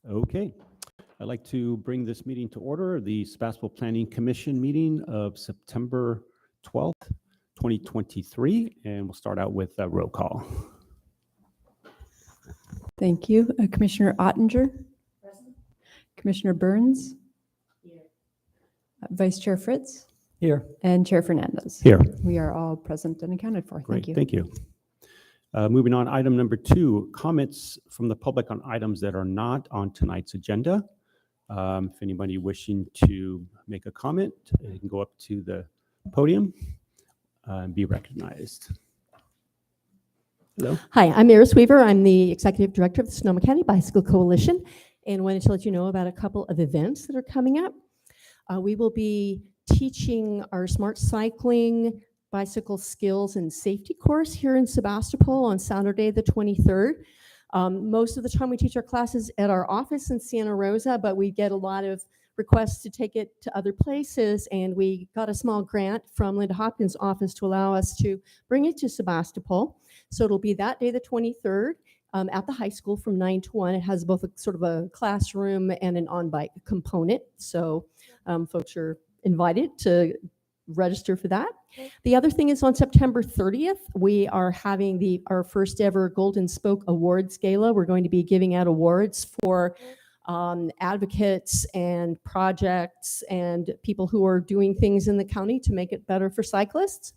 Okay. I'd like to bring this meeting to order, the Sebastopol Planning Commission meeting of September 12th, 2023, and we'll start out with a roll call. Thank you. Commissioner Ottinger? Present. Commissioner Burns? Here. Vice Chair Fritz? Here. And Chair Fernandez? Here. We are all present and accounted for. Great, Thank you. thank you. Moving on, item number 2, comments from the public on items that are not on tonight's agenda. If anybody wishing to make a comment, you can go up to the podium and be recognized. Hello. Hi, I'm Iris Weaver. I'm the Executive Director of the Sonoma County Bicycle Coalition, and wanted to let you know about a couple of events that are coming up. We will be teaching our smart cycling, bicycle skills and safety course here in Sebastopol on Saturday the 23rd. Most of the time we teach our classes at our office in Santa Rosa, but we get a lot of requests to take it to other places, and we got a small grant from Linda Hopkins' office to allow us to bring it to Sebastopol. So it'll be that day, the 23rd, at the high school from 9 to 1. It has both a sort of a classroom and an on-bike component. So folks are invited to register for that. The other thing is on September 30th, we are having our first ever Golden Spoke Awards Gala. We're going to be giving out awards for advocates and projects and people who are doing things in the county to make it better for cyclists.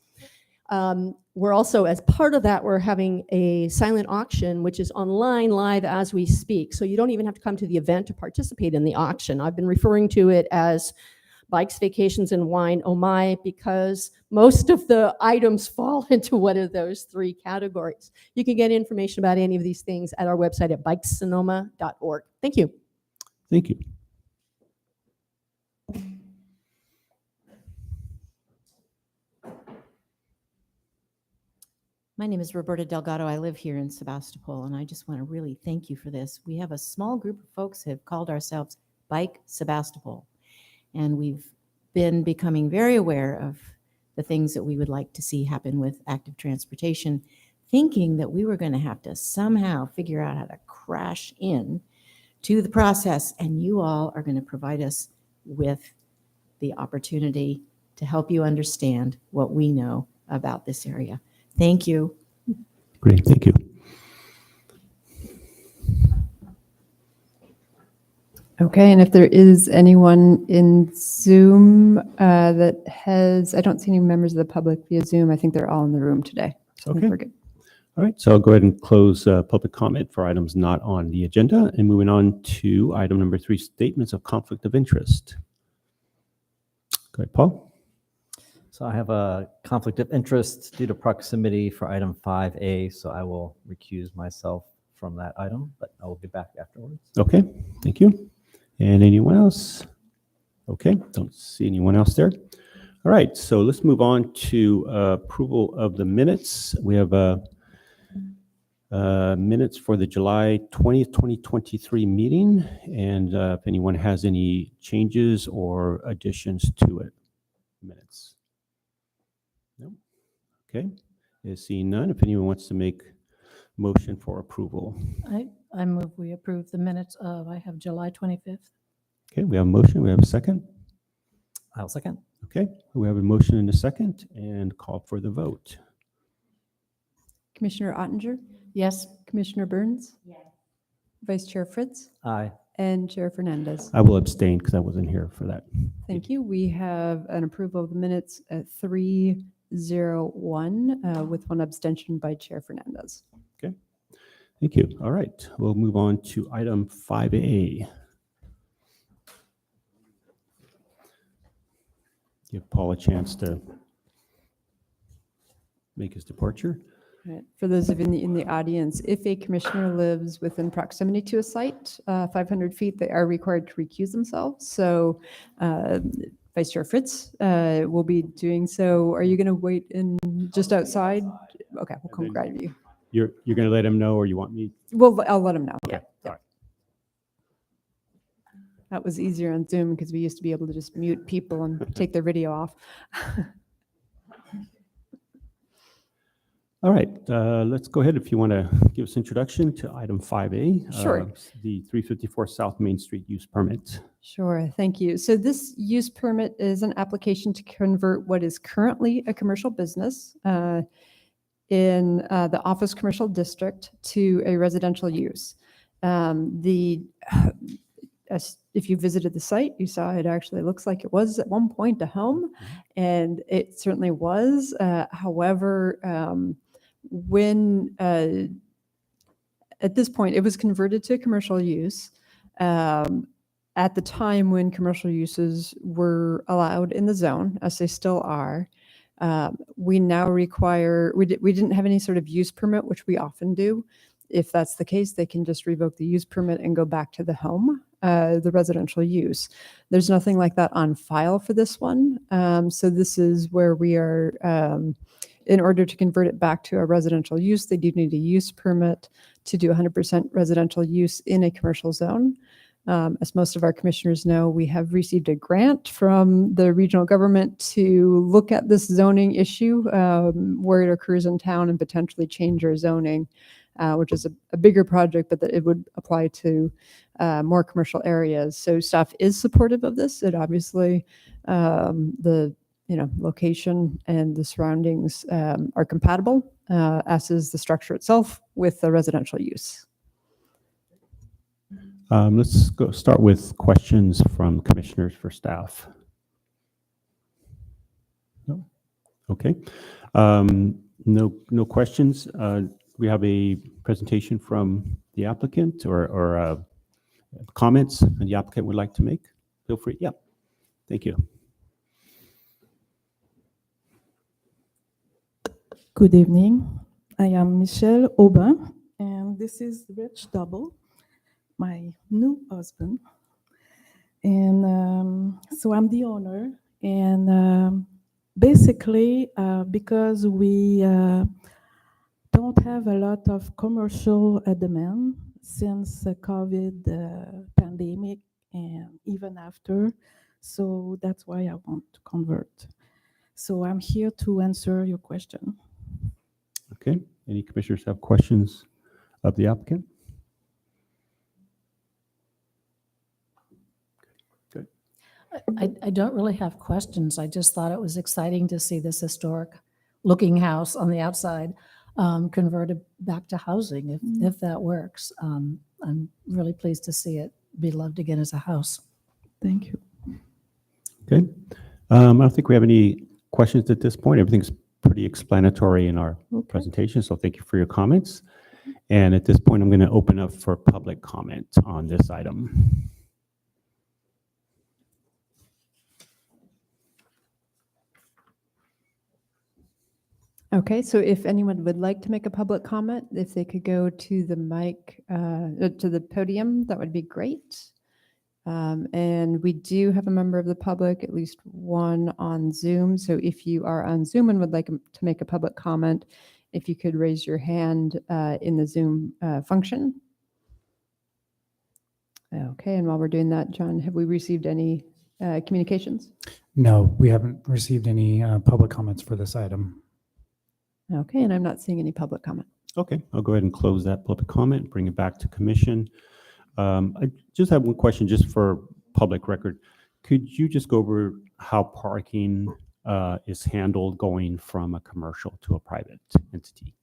We're also, as part of that, we're having a silent auction, which is online live as we speak. So you don't even have to come to the event to participate in the auction. I've been referring to it as Bikes, Vacations, and Wine, oh my, because most of the items fall into one of those 3 categories. You can get information about any of these things at our website at bikesonoma.org. Thank you. Thank you. My name is Roberta Delgado. I live here in Sebastopol, and I just want to really thank you for this. We have a small group of folks who have called ourselves Bike Sebastopol, and we've been becoming very aware of the things that we would like to see happen with active transportation, thinking that we were going to have to somehow figure out how to crash in to the process, and you all are going to provide us with the opportunity to help you understand what we know about this area. Thank you. Great, thank you. Okay, and if there is anyone in Zoom that has, I don't see any members of the public via Zoom. I think they're all in the room today. So I think Okay. we're good. All right, so I'll go ahead and close public comment for items not on the agenda, and moving on to item number 3, statements of conflict of interest. Go ahead, Paul. So I have a conflict of interest due to proximity for item 5A, so I will recuse myself from that item, but I will be back afterwards. Okay, thank you. And anyone else? Okay, don't see anyone else there. All right, so let's move on to approval of the minutes. We have minutes for the July 20th, 2023 meeting, and if anyone has any changes or additions to it. Minutes. No? Okay, seeing none. If anyone wants to make motion for approval. I move we approve the minutes of, I have July 25th. Okay, we have a motion. We have a second. I'll second. Okay, we have a motion and a second, and call for the vote. Commissioner Ottinger? Yes. Commissioner Burns? Yes. Vice Chair Fritz? Aye. And Chair Fernandez? I will abstain because I wasn't here for that. Thank you. We have an approval of the minutes at 3-0-1 with 1 abstention by Chair Fernandez. Okay, thank you. All right, we'll move on to item 5A. Give Paul a chance to make his departure. Right. For those of you in the audience, if a commissioner lives within proximity to a site, 500 feet, they are required to recuse themselves. So Vice Chair Fritz will be doing so. Are you going to wait in just outside? Okay, we'll come grab you. You're going to let him know, or you want me? Well, I'll let him know. Okay, Yeah. all right. That was easier on Zoom because we used to be able to just mute people and take their video off. All right, let's go ahead if you want to give us introduction to item 5A. Sure. The 354 South Main Street use permit. Sure, thank you. So this use permit is an application to convert what is currently a commercial business in the office commercial district to a residential use. If you visited the site, you saw it actually looks like it was at one point a home, and it certainly was. However, when at this point it was converted to commercial use, at the time when commercial uses were allowed in the zone, as they still are, we now require, we didn't have any sort of use permit, which we often do. If that's the case, they can just revoke the use permit and go back to the home, the residential use. There's nothing like that on file for this one. So this is where we are, in order to convert it back to a residential use, they do need a use permit to do 100% residential use in a commercial zone. As most of our commissioners know, we have received a grant from the regional government to look at this zoning issue where it occurs in town and potentially change our zoning, which is a bigger project, but that it would apply to more commercial areas. So staff is supportive of this. It obviously, the location and the surroundings are compatible, as is the structure itself with the residential use. Let's start with questions from commissioners for staff. No? Okay. No questions. We have a presentation from the applicant or comments the applicant would like to make. Feel free. Yeah. Thank you. Good evening. I am Michelle Aubin, and this is Rich Double, my new husband. And so I'm the owner. And basically, because we don't have a lot of commercial demand since the COVID pandemic and even after, so that's why I want to convert. So I'm here to answer your question. Okay. Any commissioners have questions of the applicant? Good. I don't really have questions. I just thought it was exciting to see this historic looking house on the outside converted back to housing, if that works. I'm really pleased to see it be loved again as a house. Thank you. Okay. I don't think we have any questions at this point. Everything's pretty explanatory in our presentation, so thank you for your comments. And at this point, I'm going to open up for public comment on this item. Okay, so if anyone would like to make a public comment, if they could go to the mic, to the podium, that would be great. And we do have a member of the public, at least one on Zoom. So if you are on Zoom and would like to make a public comment, if you could raise your hand in the Zoom function. Okay, and while we're doing that, John, have we received any communications? No, we haven't received any public comments for this item. Okay, and I'm not seeing any public comment. Okay, I'll go ahead and close that public comment, bring it back to commission. I just have one question just for public record. Could you just go over how parking is handled going from a commercial to a private entity?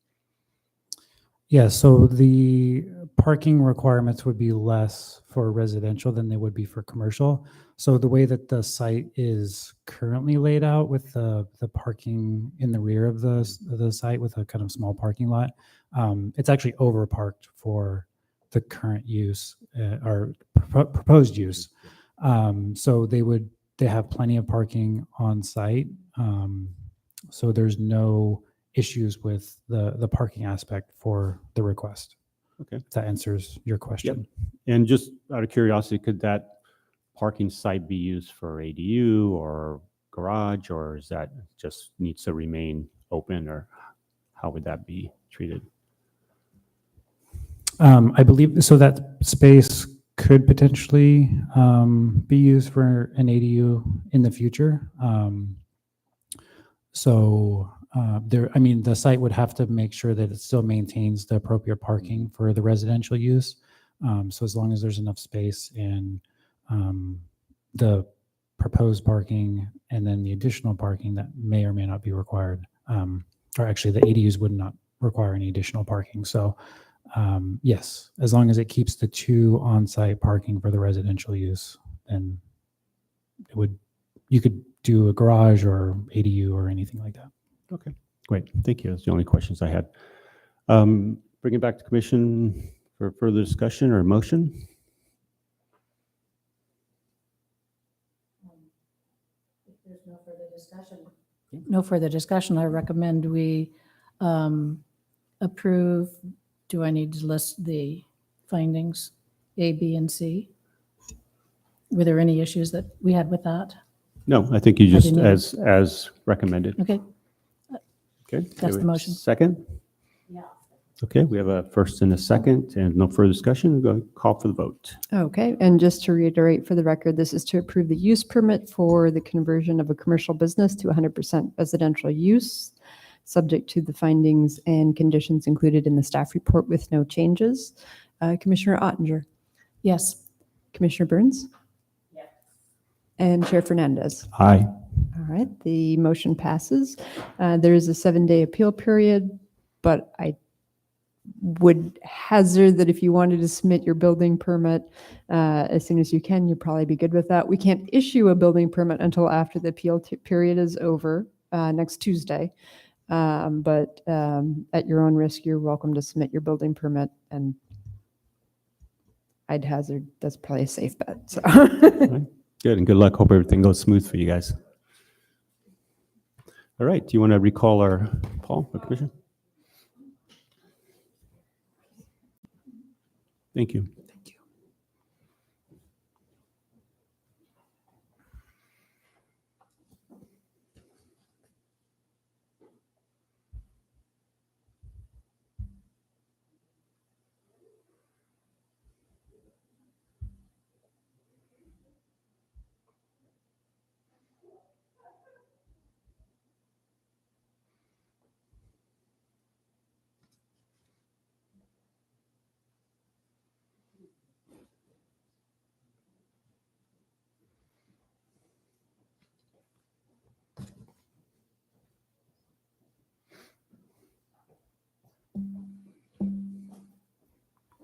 Yeah, so the parking requirements would be less for residential than they would be for commercial. So the way that the site is currently laid out with the parking in the rear of the site with a kind of small parking lot, it's actually overparked for the current use or proposed use. So they have plenty of parking on site. So there's no issues with the parking aspect for the request. Okay. If that answers your question. Yep. And just out of curiosity, could that parking site be used for ADU or garage, or is that just needs to remain open, or how would that be treated? I believe so that space could potentially be used for an ADU in the future. the site would have to make sure that it still maintains the appropriate parking for the residential use. So as long as there's enough space and the proposed parking and then the additional parking that may or may not be required, or actually the ADUs would not require any additional parking. So yes, as long as it keeps the 2 on-site parking for the residential use, then you could do a garage or ADU or anything like that. Okay, great. Thank you. That's the only questions I had. Bring it back to commission for further discussion or motion. If there's no further discussion, I recommend we approve. Do I need to list the findings, A, B, and C? Were there any issues that we had with that? No, I think you just, didn't as recommended. Okay, Okay. That's the motion. Second? Yeah. Okay, we have a first and a second, and no further discussion. Go call for the vote. Okay, and just to reiterate for the record, this is to approve the use permit for the conversion of a commercial business to 100% residential use, subject to the findings and conditions included in the staff report with no changes. Commissioner Ottinger, yes. Commissioner Burns? Yes. And Chair Fernandez. Aye. All right, the motion passes. There is a 7-day appeal period, but I would hazard that if you wanted to submit your building permit as soon as you can, you'd probably be good with that. We can't issue a building permit until after the appeal period is over next Tuesday. But at your own risk, you're welcome to submit your building permit, and I'd hazard that's probably a safe bet. So. Good, and good luck. Hope everything goes smooth for you guys. All right, do you want to recall our Paul, our commission? Thank you. Thank you.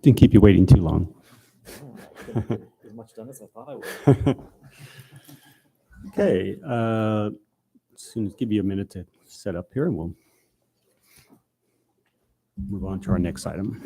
Didn't keep you waiting too long. As much done as I thought I would. Okay, as soon as give you a minute to set up here, and we'll move on to our next item.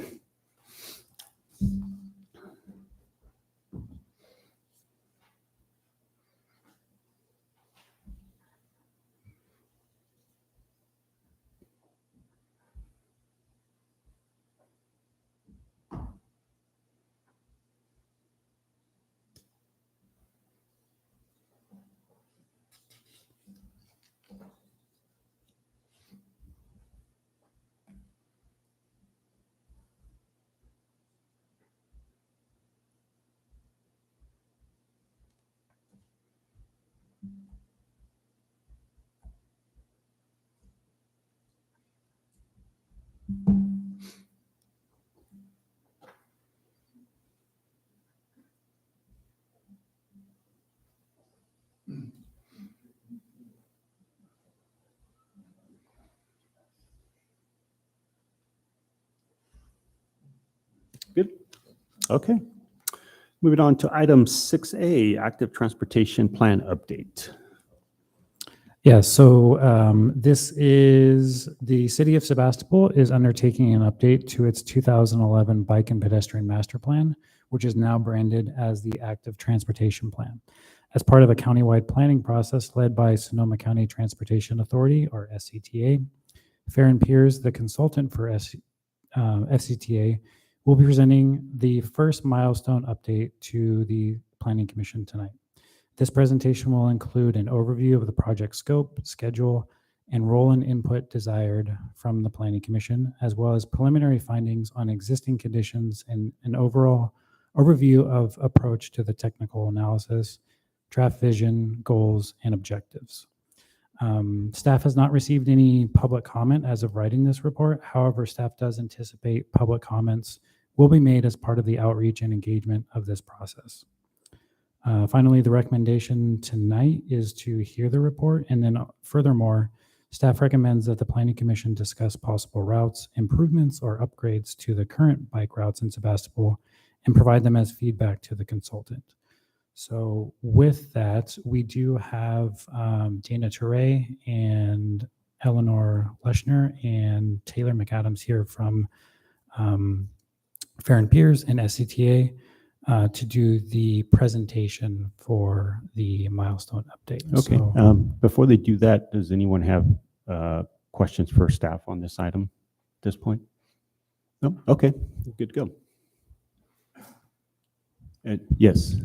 Good. Okay. Moving on to item 6A, active transportation plan update. Yeah, so this is the city of Sebastopol is undertaking an update to its 2011 Bike and Pedestrian Master Plan, which is now branded as the Active Transportation Plan. As part of a countywide planning process led by Sonoma County Transportation Authority, or SCTA, Fair and Peers, the consultant for FCTA, will be presenting the first milestone update to the Planning Commission tonight. This presentation will include an overview of the project scope, schedule, and role and input desired from the Planning Commission, as well as preliminary findings on existing conditions and an overall overview of approach to the technical analysis, draft vision, goals, and objectives. Staff has not received any public comment as of writing this report. However, staff does anticipate public comments will be made as part of the outreach and engagement of this process. Finally, the recommendation tonight is to hear the report, and then furthermore, staff recommends that the Planning Commission discuss possible routes, improvements, or upgrades to the current bike routes in Sebastopol and provide them as feedback to the consultant. So with that, we do have Dana Touré and Eleanor Leschner and Taylor McAdams here from Fair and Peers and SCTA to do the presentation for the milestone update. Okay. So, Before they do that, does anyone have questions for staff on this item at this point? No? Okay, good to go. Yes.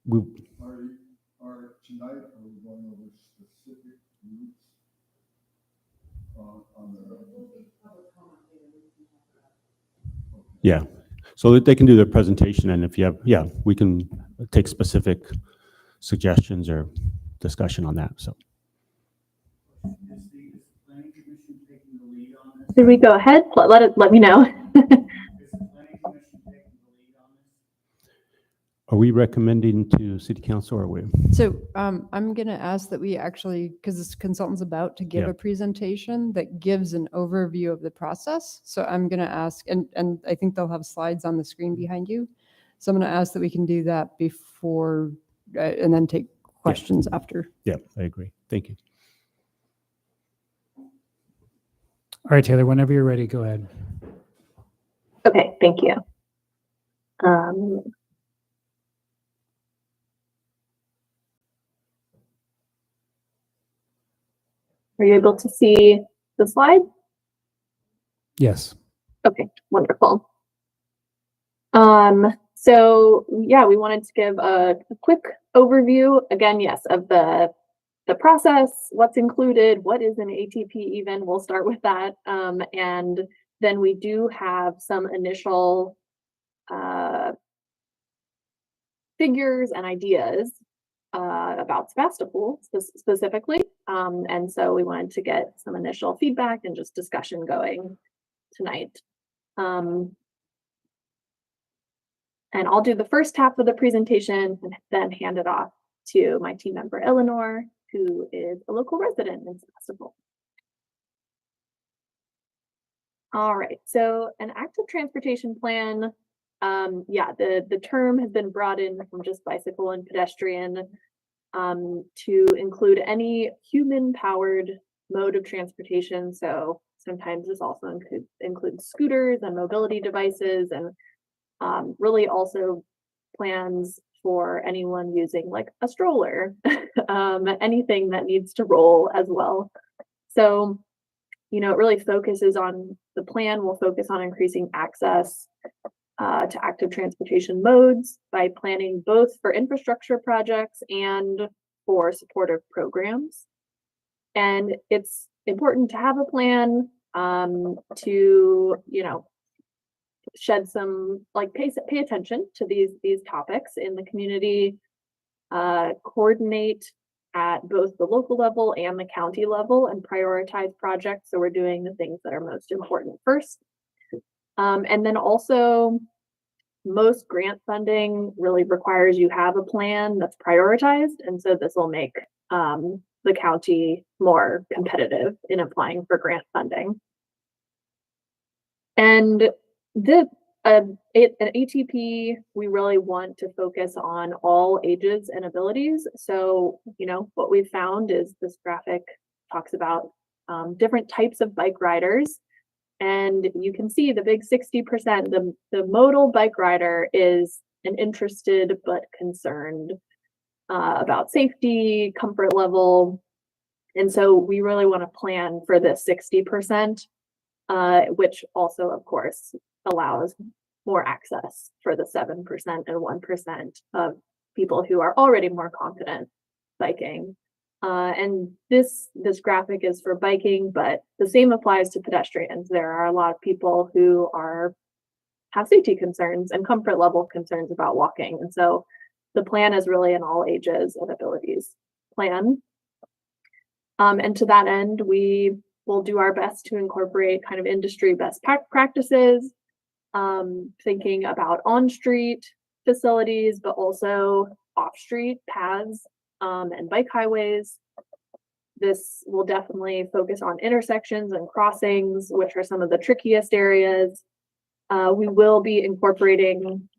We, Tonight, are we going over specific routes on the? yeah, so that they can do their presentation, and if you have, yeah, we can take specific suggestions or discussion on that, so. Should we go ahead? Let me know. Are we recommending to city council or are we? So I'm going to ask that we actually, because this consultant's about to give Yeah. a presentation that gives an overview of the process. So I'm going to ask, and I think they'll have slides on the screen behind you. So I'm going to ask that we can do that before and then take questions after. Yeah, I agree. Thank you. all right, Taylor, whenever you're ready, go ahead. Okay, thank you. Are you able to see the slide? Yes. Okay, wonderful. So yeah, we wanted to give a quick overview again, yes, of the process, what's included, what is an ATP even, we'll start with that. And then we do have some initial figures and ideas about Sebastopol specifically. And so we wanted to get some initial feedback and just discussion going tonight. And I'll do the first half of the presentation and then hand it off to my team member, Eleanor, who is a local resident in Sebastopol. All right, so an active transportation plan. Yeah, the term has been brought in from just bicycle and pedestrian to include any human-powered mode of transportation. So sometimes this also includes scooters and mobility devices, and really also plans for anyone using like a stroller, anything that needs to roll as well. So, you know, it really focuses on, the plan will focus on increasing access to active transportation modes by planning both for infrastructure projects and for supportive programs. And it's important to have a plan to, you know, shed some, like, pay attention to these topics in the community, coordinate at both the local level and the county level, and prioritize projects. So we're doing the things that are most important first. And then also, most grant funding really requires you have a plan that's prioritized. And so this will make the county more competitive in applying for grant funding. And an ATP, we really want to focus on all ages and abilities. So, you know, what we've found is this graphic talks about different types of bike riders. And you can see the big 60%, the modal bike rider is an interested but concerned about safety, comfort level. And so we really want to plan for this 60%, which also, of course, allows more access for the 7% and 1% of people who are already more confident biking. And this graphic is for biking, but the same applies to pedestrians. There are a lot of people who have safety concerns and comfort level concerns about walking. And so the plan is really an all ages and abilities plan. And to that end, we will do our best to incorporate kind of industry best practices, thinking about on-street facilities, but also off-street paths and bike highways. This will definitely focus on intersections and crossings, which are some of the trickiest areas. We will be incorporating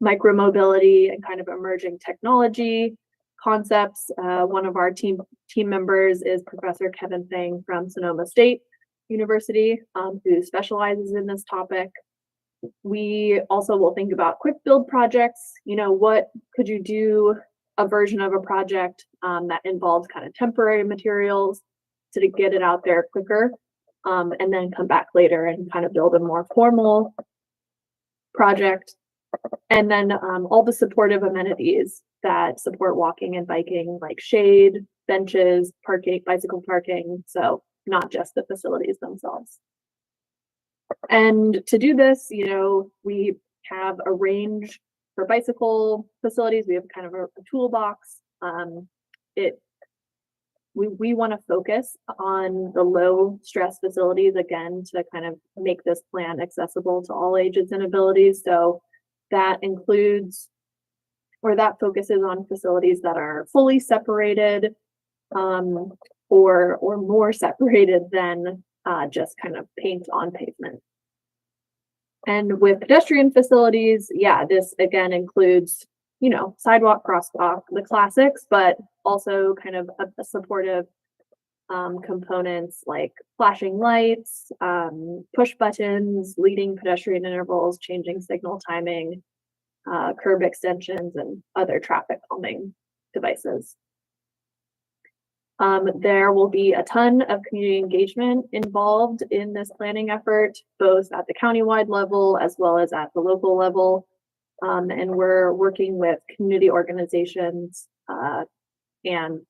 micromobility and kind of emerging technology concepts. One of our team members is Professor Kevin Fang from Sonoma State University, who specializes in this topic. We also will think about quick build projects. You know, what could you do a version of a project that involves kind of temporary materials to get it out there quicker, and then come back later and kind of build a more formal project. And then all the supportive amenities that support walking and biking, like shade, benches, parking, bicycle parking. So not just the facilities themselves. And to do this, you know, we have a range for bicycle facilities. We have kind of a toolbox. We want to focus on the low stress facilities again to kind of make this plan accessible to all ages and abilities. So that includes, or that focuses on facilities that are fully separated, or more separated than just kind of paint on pavement. And with pedestrian facilities, yeah, this again includes, you know, sidewalk, crosswalk, the classics, but also kind of a supportive components like flashing lights, push buttons, leading pedestrian intervals, changing signal timing, curb extensions, and other traffic calming devices. There will be a ton of community engagement involved in this planning effort, both at the countywide level as well as at the local level. And we're working with community organizations and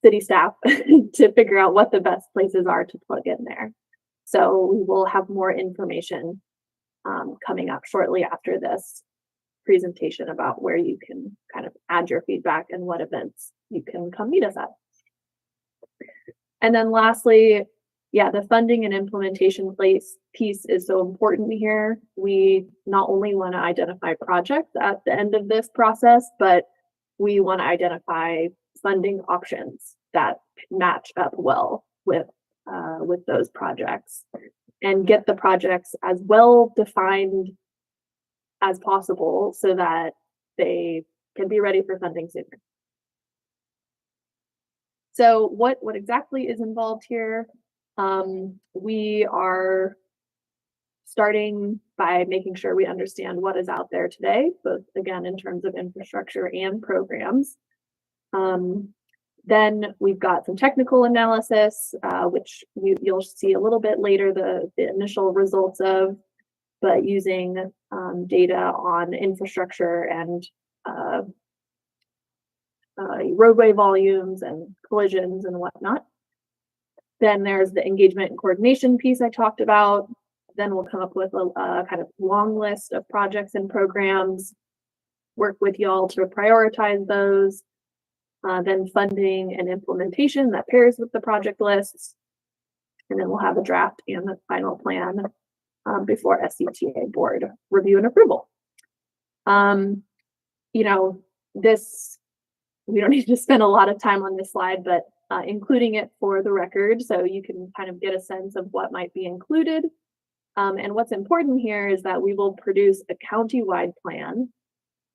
city staff to figure out what the best places are to plug in there. So we will have more information coming up shortly after this presentation about where you can kind of add your feedback and what events you can come meet us at. And then lastly, yeah, the funding and implementation piece is so important here. We not only want to identify projects at the end of this process, but we want to identify funding options that match up well with those projects and get the projects as well defined as possible so that they can be ready for funding sooner. So what exactly is involved here? We are starting by making sure we understand what is out there today, both again in terms of infrastructure and programs. Then we've got some technical analysis, which you'll see a little bit later the initial results of, but using data on infrastructure and roadway volumes and collisions and whatnot. Then there's the engagement and coordination piece I talked about. Then we'll come up with a kind of long list of projects and programs, work with y'all to prioritize those. Then funding and implementation that pairs with the project lists. And then we'll have a draft and the final plan before SCTA board review and approval. You know, this, we don't need to spend a lot of time on this slide, but including it for the record so you can kind of get a sense of what might be included. And what's important here is that we will produce a county-wide plan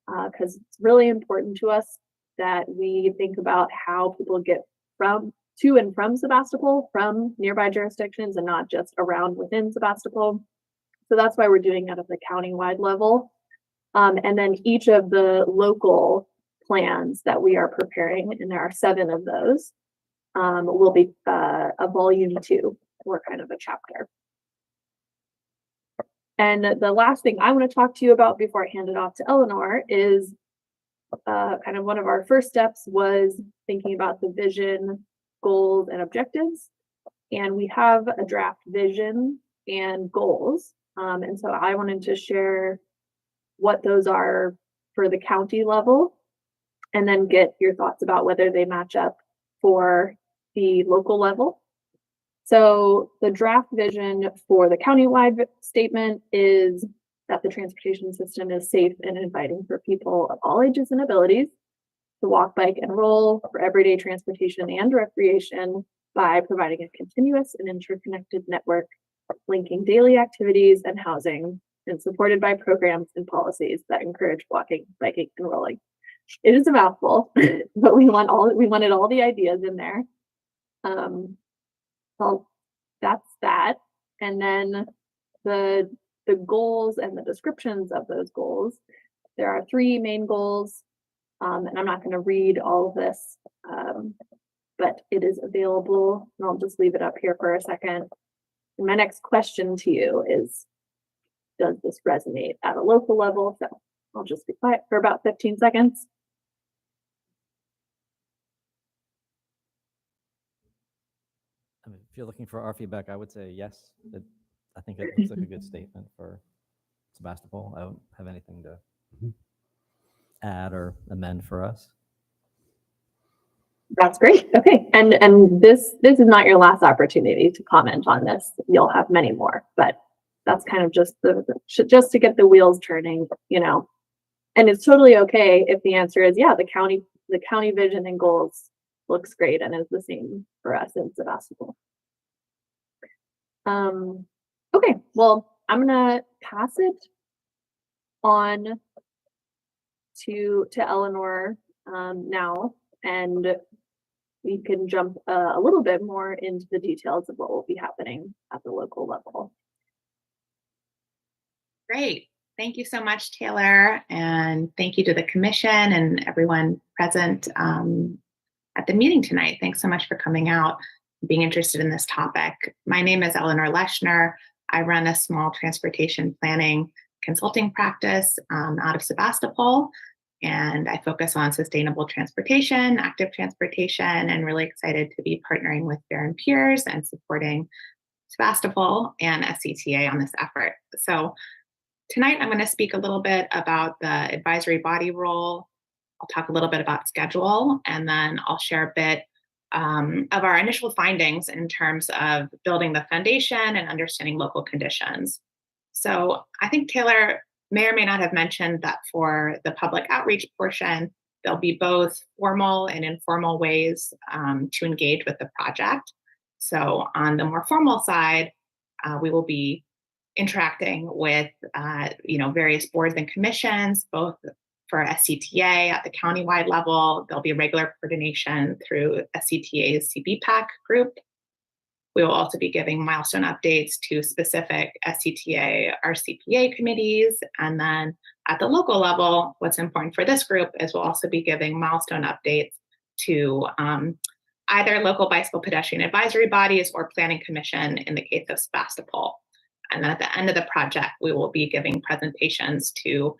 because it's really important to us that we think about how people get to and from Sebastopol, from nearby jurisdictions and not just around within Sebastopol. So that's why we're doing it at the county-wide level. And then each of the local plans that we are preparing, and there are 7 of those, will be a volume 2 or kind of a chapter. And the last thing I want to talk to you about before I hand it off to Eleanor is kind of one of our first steps was thinking about the vision, goals, and objectives. And we have a draft vision and goals. And so I wanted to share what those are for the county level and then get your thoughts about whether they match up for the local level. So the draft vision for the countywide statement is that the transportation system is safe and inviting for people of all ages and abilities to walk, bike, and roll for everyday transportation and recreation by providing a continuous and interconnected network linking daily activities and housing and supported by programs and policies that encourage walking, biking, and rolling. It is a mouthful, but we wanted all the ideas in there. So that's that. And then the goals and the descriptions of those goals. There are 3 main goals, and I'm not going to read all of this, but it is available, and I'll just leave it up here for a second. My next question to you is, does this resonate at a local level? So I'll just be quiet for about 15 seconds. I mean, if you're looking for our feedback, I would say yes. I think it looks like a good statement for Sebastopol. I don't have anything to add or amend for us. That's great. Okay, and this is not your last opportunity to comment on this. You'll have many more, but that's kind of just just to get the wheels turning, you know. And it's totally okay if the answer is yeah, the county vision and goals looks great and is the same for us in Sebastopol. Okay, well, I'm gonna pass it on to Eleanor now, and we can jump a little bit more into the details of what will be happening at the local level. Great. Thank you so much, Taylor. And thank you to the commission and everyone present at the meeting tonight. Thanks so much for coming out and being interested in this topic. My name is Eleanor Leschner. I run a small transportation planning consulting practice out of Sebastopol. And I focus on sustainable transportation, active transportation, and really excited to be partnering with Baron Peers and supporting Sebastopol and SCTA on this effort. So tonight I'm going to speak a little bit about the advisory body role. I'll talk a little bit about schedule, and then I'll share a bit of our initial findings in terms of building the foundation and understanding local conditions. So I think Taylor may or may not have mentioned that for the public outreach portion, there'll be both formal and informal ways to engage with the project. So on the more formal side, we will be interacting with various boards and commissions, both for SCTA at the countywide level. There'll be regular coordination through SCTA's CBPAC group. We will also be giving milestone updates to specific SCTA RCPA committees. And then at the local level, what's important for this group is we'll also be giving milestone updates to either local bicycle pedestrian advisory bodies or planning commission in the case of Sebastopol. And then at the end of the project, we will be giving presentations to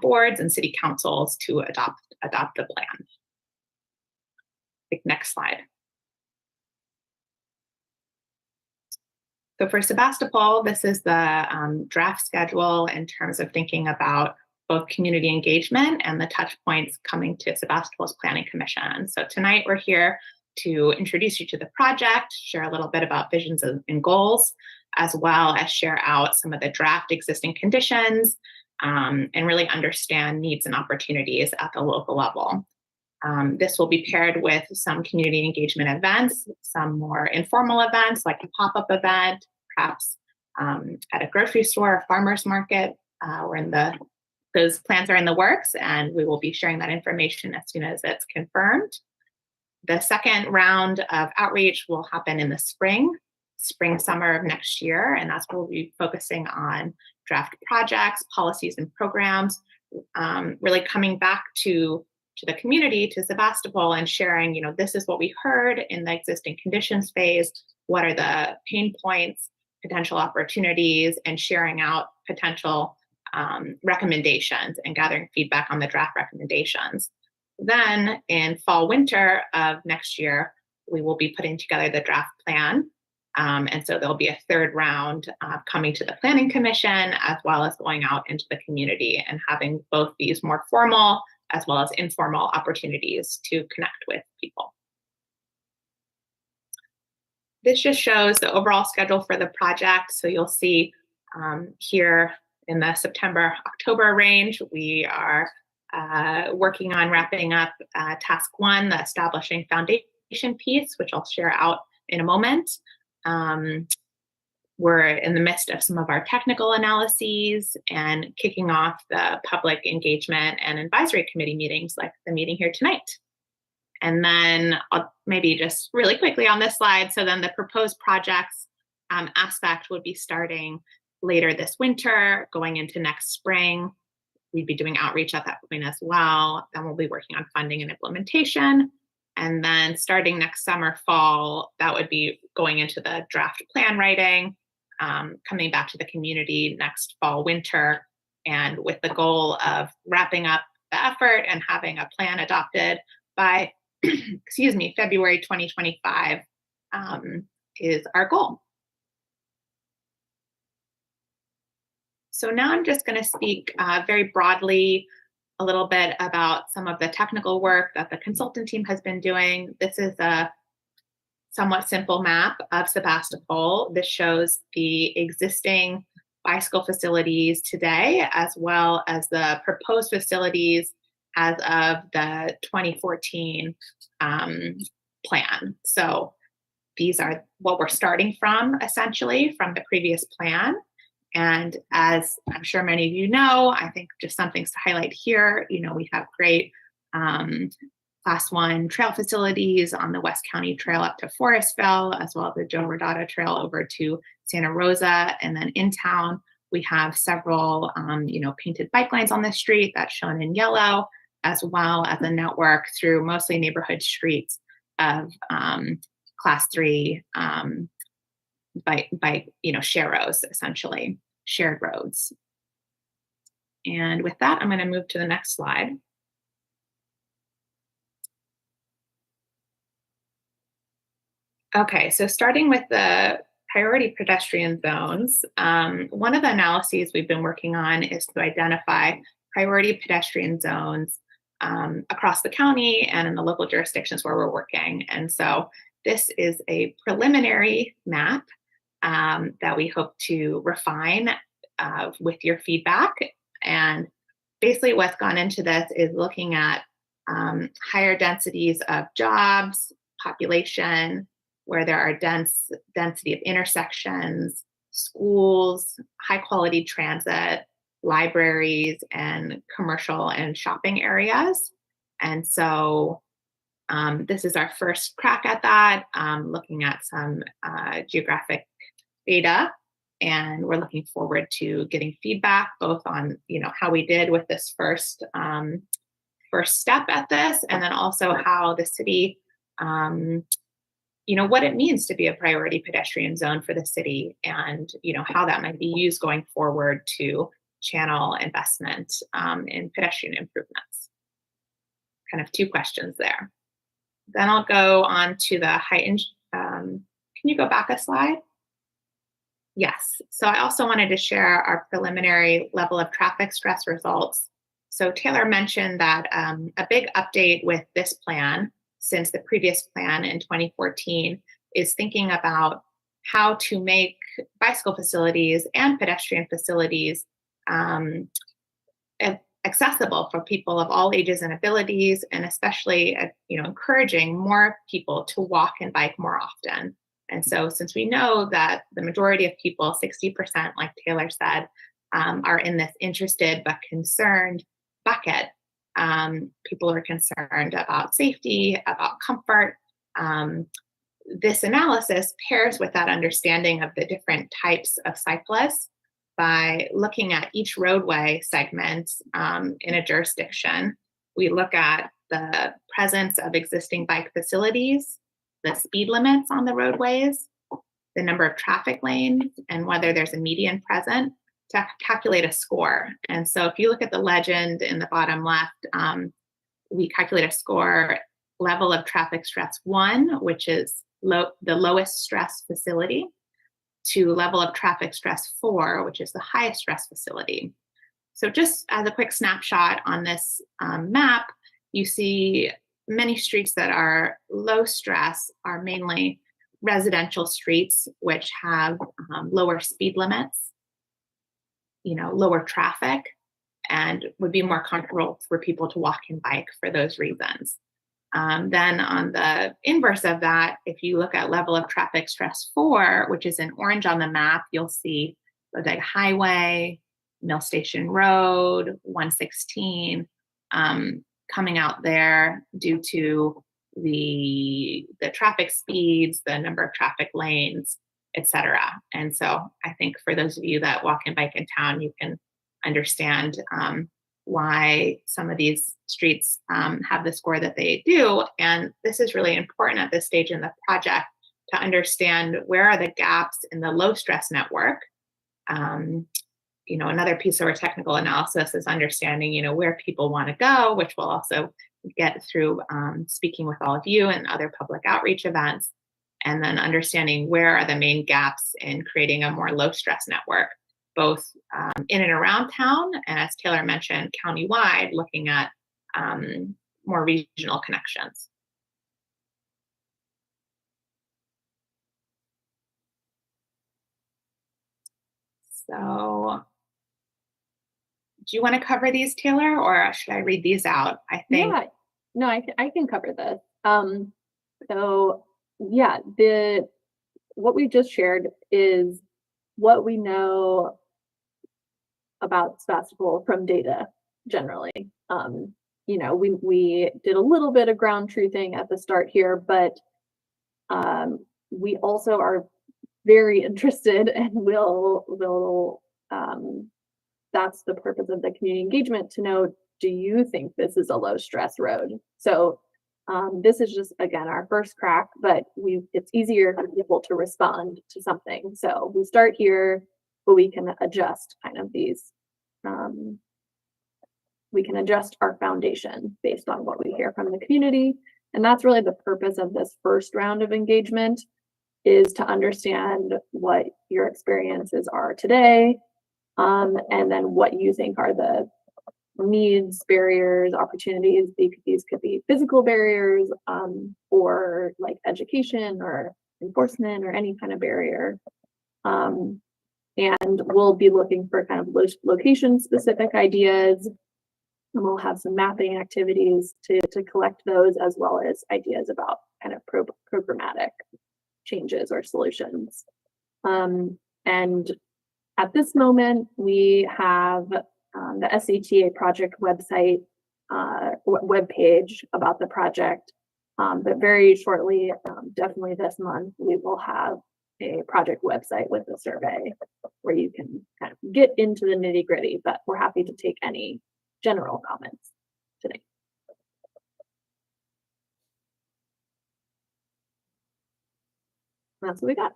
boards and city councils to adopt the plan. Next slide. So for Sebastopol, this is the draft schedule in terms of thinking about both community engagement and the touch points coming to Sebastopol's Planning Commission. So tonight we're here to introduce you to the project, share a little bit about visions and goals, as well as share out some of the draft existing conditions and really understand needs and opportunities at the local level. This will be paired with some community engagement events, some more informal events like a pop-up event, perhaps at a grocery store, a farmer's market. Those plans are in the works, and we will be sharing that information as soon as it's confirmed. The second round of outreach will happen in the spring, summer of next year, and that's where we'll be focusing on draft projects, policies, and programs, really coming back to the community, to Sebastopol, and sharing, this is what we heard in the existing conditions phase, what are the pain points, potential opportunities, and sharing out potential recommendations and gathering feedback on the draft recommendations. Then in fall, winter of next year, we will be putting together the draft plan. And so there'll be a third round coming to the Planning Commission, as well as going out into the community and having both these more formal as well as informal opportunities to connect with people. this just shows the overall schedule for the project. So you'll see here in the September-October range, we are working on wrapping up task 1, the establishing foundation piece, which I'll share out in a moment. We're in the midst of some of our technical analyses and kicking off the public engagement and advisory committee meetings like the meeting here tonight. And then I'll maybe just really quickly on this slide. So then the proposed projects aspect would be starting later this winter, going into next spring. We'd be doing outreach at that point as well. Then we'll be working on funding and implementation. And then starting next summer, fall, that would be going into the draft plan writing, coming back to the community next fall, winter, and with the goal of wrapping up the effort and having a plan adopted by, excuse me, February 2025 is our goal. So now I'm just going to speak very broadly a little bit about some of the technical work that the consultant team has been doing. This is a somewhat simple map of Sebastopol. This shows the existing bicycle facilities today, as well as the proposed facilities as of the 2014 plan. So these are what we're starting from, essentially, from the previous plan. And as I'm sure many of you know, I think just some things to highlight here, we have great Class 1 trail facilities on the West County Trail up to Forestville, as well as the Joe Rodata Trail over to Santa Rosa. And then in town, we have several, painted bike lanes on the street that's shown in yellow, as well as a network through mostly neighborhood streets of Class 3 share rows, essentially, shared roads. And with that, I'm going to move to the next slide. Okay, so starting with the priority pedestrian zones, one of the analyses we've been working on is to identify priority pedestrian zones across the county and in the local jurisdictions where we're working. And so this is a preliminary map that we hope to refine with your feedback. And basically what's gone into this is looking at higher densities of jobs, population, where there are density of intersections, schools, high quality transit, libraries, and commercial and shopping areas. And so this is our first crack at that, looking at some geographic data, and we're looking forward to getting feedback both on how we did with this first step at this, and then also how the city what it means to be a priority pedestrian zone for the city, and how that might be used going forward to channel investment in pedestrian improvements. Kind of two questions there. Then I'll go on to the can you go back a slide? Yes. So I also wanted to share our preliminary level of traffic stress results. So Taylor mentioned that a big update with this plan since the previous plan in 2014 is thinking about how to make bicycle facilities and pedestrian facilities accessible for people of all ages and abilities, and especially encouraging more people to walk and bike more often. And so since we know that the majority of people, 60%, like Taylor said, are in this interested but concerned bucket, people are concerned about safety, about comfort. This analysis pairs with that understanding of the different types of cyclists by looking at each roadway segment in a jurisdiction. We look at the presence of existing bike facilities, the speed limits on the roadways, the number of traffic lanes, and whether there's a median present to calculate a score. And so if you look at the legend in the bottom left, we calculate a score level of traffic stress 1, which is the lowest stress facility, to level of traffic stress 4, which is the highest stress facility. So just as a quick snapshot on this map, you see many streets that are low stress are mainly residential streets which have lower speed limits, lower traffic, and would be more comfortable for people to walk and bike for those reasons. Then on the inverse of that, if you look at level of traffic stress 4, which is in orange on the map, you'll see Lodeg Highway, Mill Station Road, 116 coming out there due to the traffic speeds, the number of traffic lanes, etc. And so I think for those of you that walk and bike in town, you can understand why some of these streets have the score that they do. And this is really important at this stage in the project to understand where are the gaps in the low stress network. Another piece of our technical analysis is understanding, where people want to go, which we'll also get through speaking with all of you and other public outreach events, and then understanding where are the main gaps in creating a more low stress network, both in and around town, and as Taylor mentioned, countywide, looking at more regional connections. So do you want to cover these, Taylor, or should I read these out? I think. Yeah, no, I can cover this. So yeah, what we just shared is what we know about Sebastopol from data generally. We did a little bit of ground truthing at the start here, but we also are very interested and will that's the purpose of the community engagement, to know, do you think this is a low stress road? So this is just, again, our first crack, but it's easier for people to respond to something. So we start here, but we can adjust kind of these, we can adjust our foundation based on what we hear from the community. And that's really the purpose of this first round of engagement, is to understand what your experiences are today, and then what you think are the needs, barriers, opportunities. These could be physical barriers, or like education or enforcement or any kind of barrier. And we'll be looking for kind of location specific ideas, and we'll have some mapping activities to collect those, as well as ideas about kind of programmatic changes or solutions. And at this moment, we have the SCTA project website, webpage about the project, but very shortly, definitely this month, we will have a project website with a survey where you can kind of get into the nitty gritty, but we're happy to take any general comments today. That's what we got.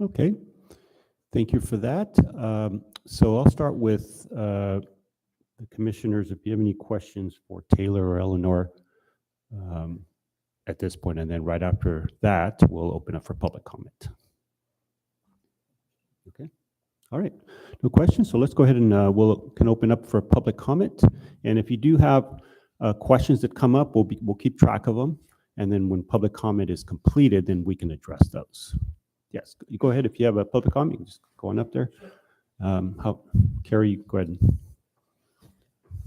Okay, thank you for that. So I'll start with the commissioners. If you have any questions for Taylor or Eleanor at this point, and then right after that, we'll open up for public comment. Okay, all right, no questions. So let's go ahead and can open up for public comment. And if you do have questions that come up, we'll keep track of them. And then when public comment is completed, then we can address those. Yes, you go ahead. If you have a public comment, you can just go on up there. Carrie, go ahead.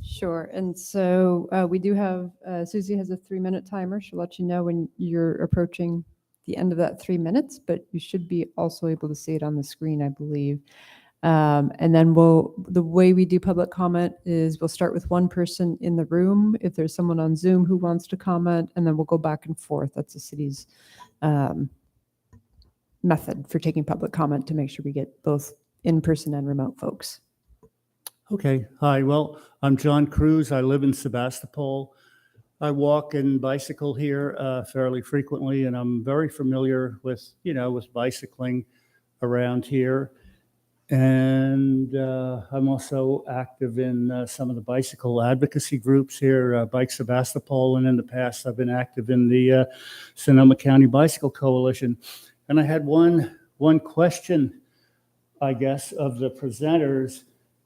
Sure. And so we do have, Susie has a 3-minute timer. She'll let you know when you're approaching the end of that 3 minutes, but you should be also able to see it on the screen, I believe. And then the way we do public comment is we'll start with one person in the room. If there's someone on Zoom who wants to comment, and then we'll go back and forth. That's the city's method for taking public comment, to make sure we get both in-person and remote folks. Okay, hi, well, I'm John Cruz. I live in Sebastopol. I walk and bicycle here fairly frequently, and I'm very familiar with, with bicycling around here. And I'm also active in some of the bicycle advocacy groups here, Bike Sebastopol, and in the past I've been active in the Sonoma County Bicycle Coalition. And I had one question, I guess, of the presenters,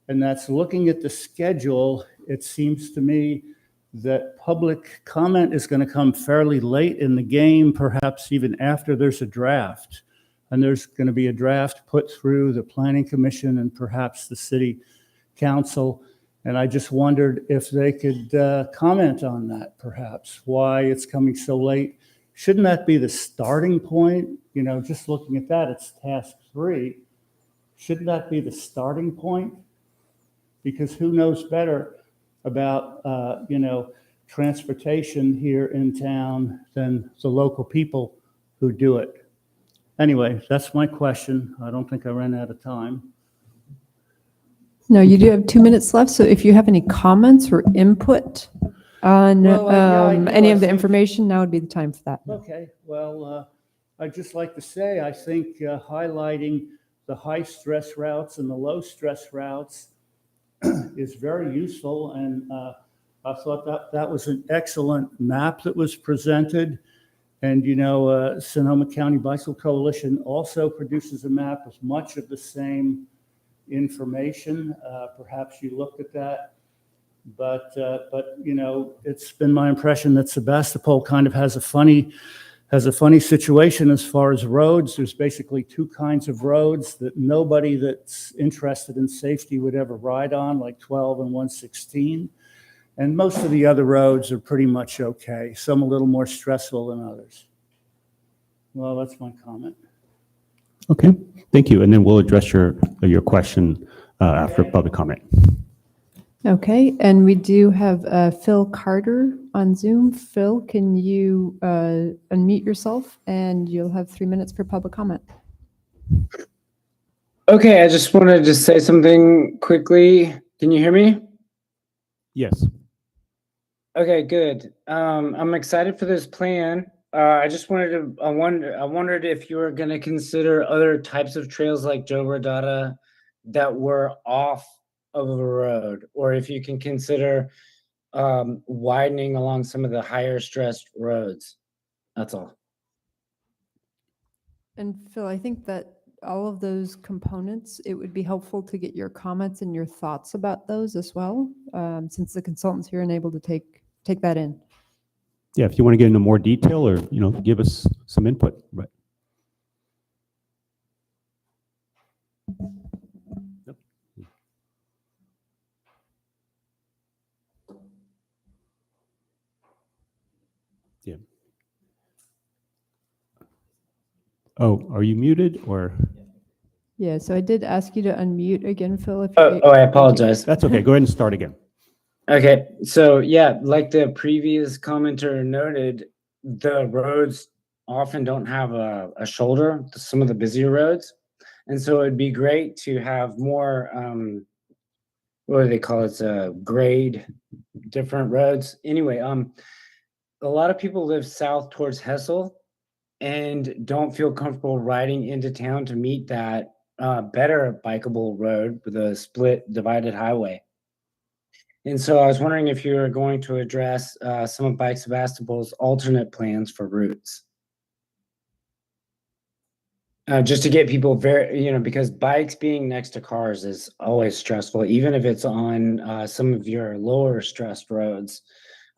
and that's looking at the schedule. It seems to me that public comment is going to come fairly late in the game, perhaps even after there's a draft. And there's going to be a draft put through the Planning Commission and perhaps the City Council. And I just wondered if they could comment on that, perhaps, why it's coming so late. Shouldn't that be the starting point? You know, just looking at that, it's task 3. Shouldn't that be the starting point? Because who knows better about, transportation here in town than the local people who do it. Anyway, that's my question. I don't think I ran out of time. No, you do have 2 minutes left, so if you have any comments or input on Well, I do, any I of the think- information, now would be the time for that. Okay, well, I'd just like to say, I think highlighting the high-stress routes and the low-stress routes is very useful, and I thought that was an excellent map that was presented. And, Sonoma County Bicycle Coalition also produces a map with much of the same information. Perhaps you looked at that. But it's been my impression that Sebastopol kind of has a funny situation as far as roads. There's basically 2 kinds of roads that nobody that's interested in safety would ever ride on, like 12 and 116. And most of the other roads are pretty much okay, some a little more stressful than others. Well, that's my comment. Okay, thank you. And then we'll address your question after public comment. Okay, and we do have Phil Carter on Zoom. Phil, can you unmute yourself, and you'll have 3 minutes for public comment. Okay, I just wanted to say something quickly. Can you hear me? Yes. Okay, good. I'm excited for this plan. I wondered if you were going to consider other types of trails like Joe Rodata that were off of a road, or if you can consider widening along some of the higher stressed roads. That's all. And Phil, I think that all of those components, it would be helpful to get your comments and your thoughts about those as well, since the consultant's here and able to take that in. Yeah, if you want to get into more detail or, give us some input, right? Yep. Yeah. Oh, are you muted or? Yeah, so I did ask you to unmute again, Phil. If Oh, I apologize. That's okay. Go ahead and start again. Okay, so yeah, like the previous commenter noted, the roads often don't have a shoulder, some of the busier roads. And so it'd be great to have more, what do they call it, grade, different roads. Anyway, a lot of people live south towards Hessel and don't feel comfortable riding into town to meet that better bikeable road with a split divided highway. And so I was wondering if you were going to address some of Bike Sebastopol's alternate plans for routes. Just to get people because bikes being next to cars is always stressful, even if it's on some of your lower stressed roads.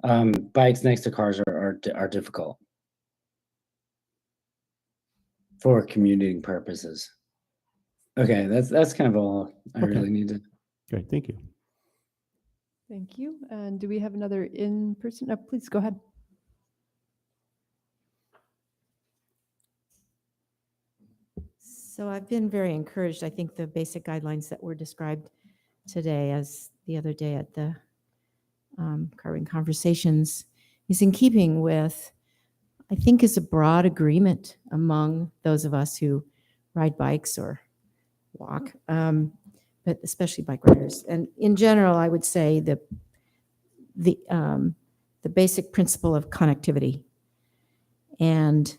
Bikes next to cars are difficult for commuting purposes. Okay, that's kind of all I really need to. Great, thank you. Thank you. And do we have another in-person? No, please go ahead. So I've been very encouraged. I think the basic guidelines that were described today, as the other day at the Carbon Conversations, is in keeping with, I think, is a broad agreement among those of us who ride bikes or walk, but especially bike riders. And in general, I would say the basic principle of connectivity, and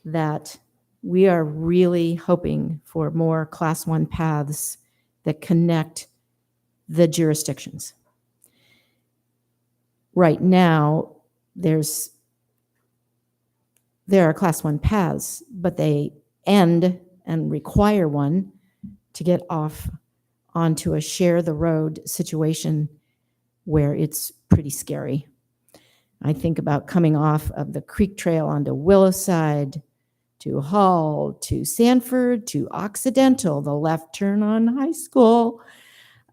that we are really hoping for more Class 1 paths that connect the jurisdictions. Right now, there are Class 1 paths, but they end and require one to get off onto a share the road situation where it's pretty scary. I think about coming off of the Creek Trail onto Willowside, to Hull, to Sanford, to Occidental, the left turn on High School.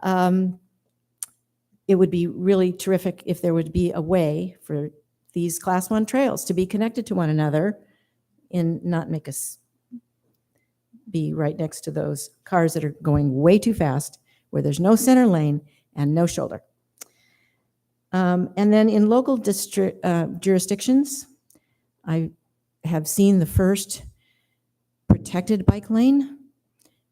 It would be really terrific if there would be a way for these Class 1 trails to be connected to one another and not make us be right next to those cars that are going way too fast, where there's no center lane and no shoulder. And then in local jurisdictions, I have seen the first protected bike lane.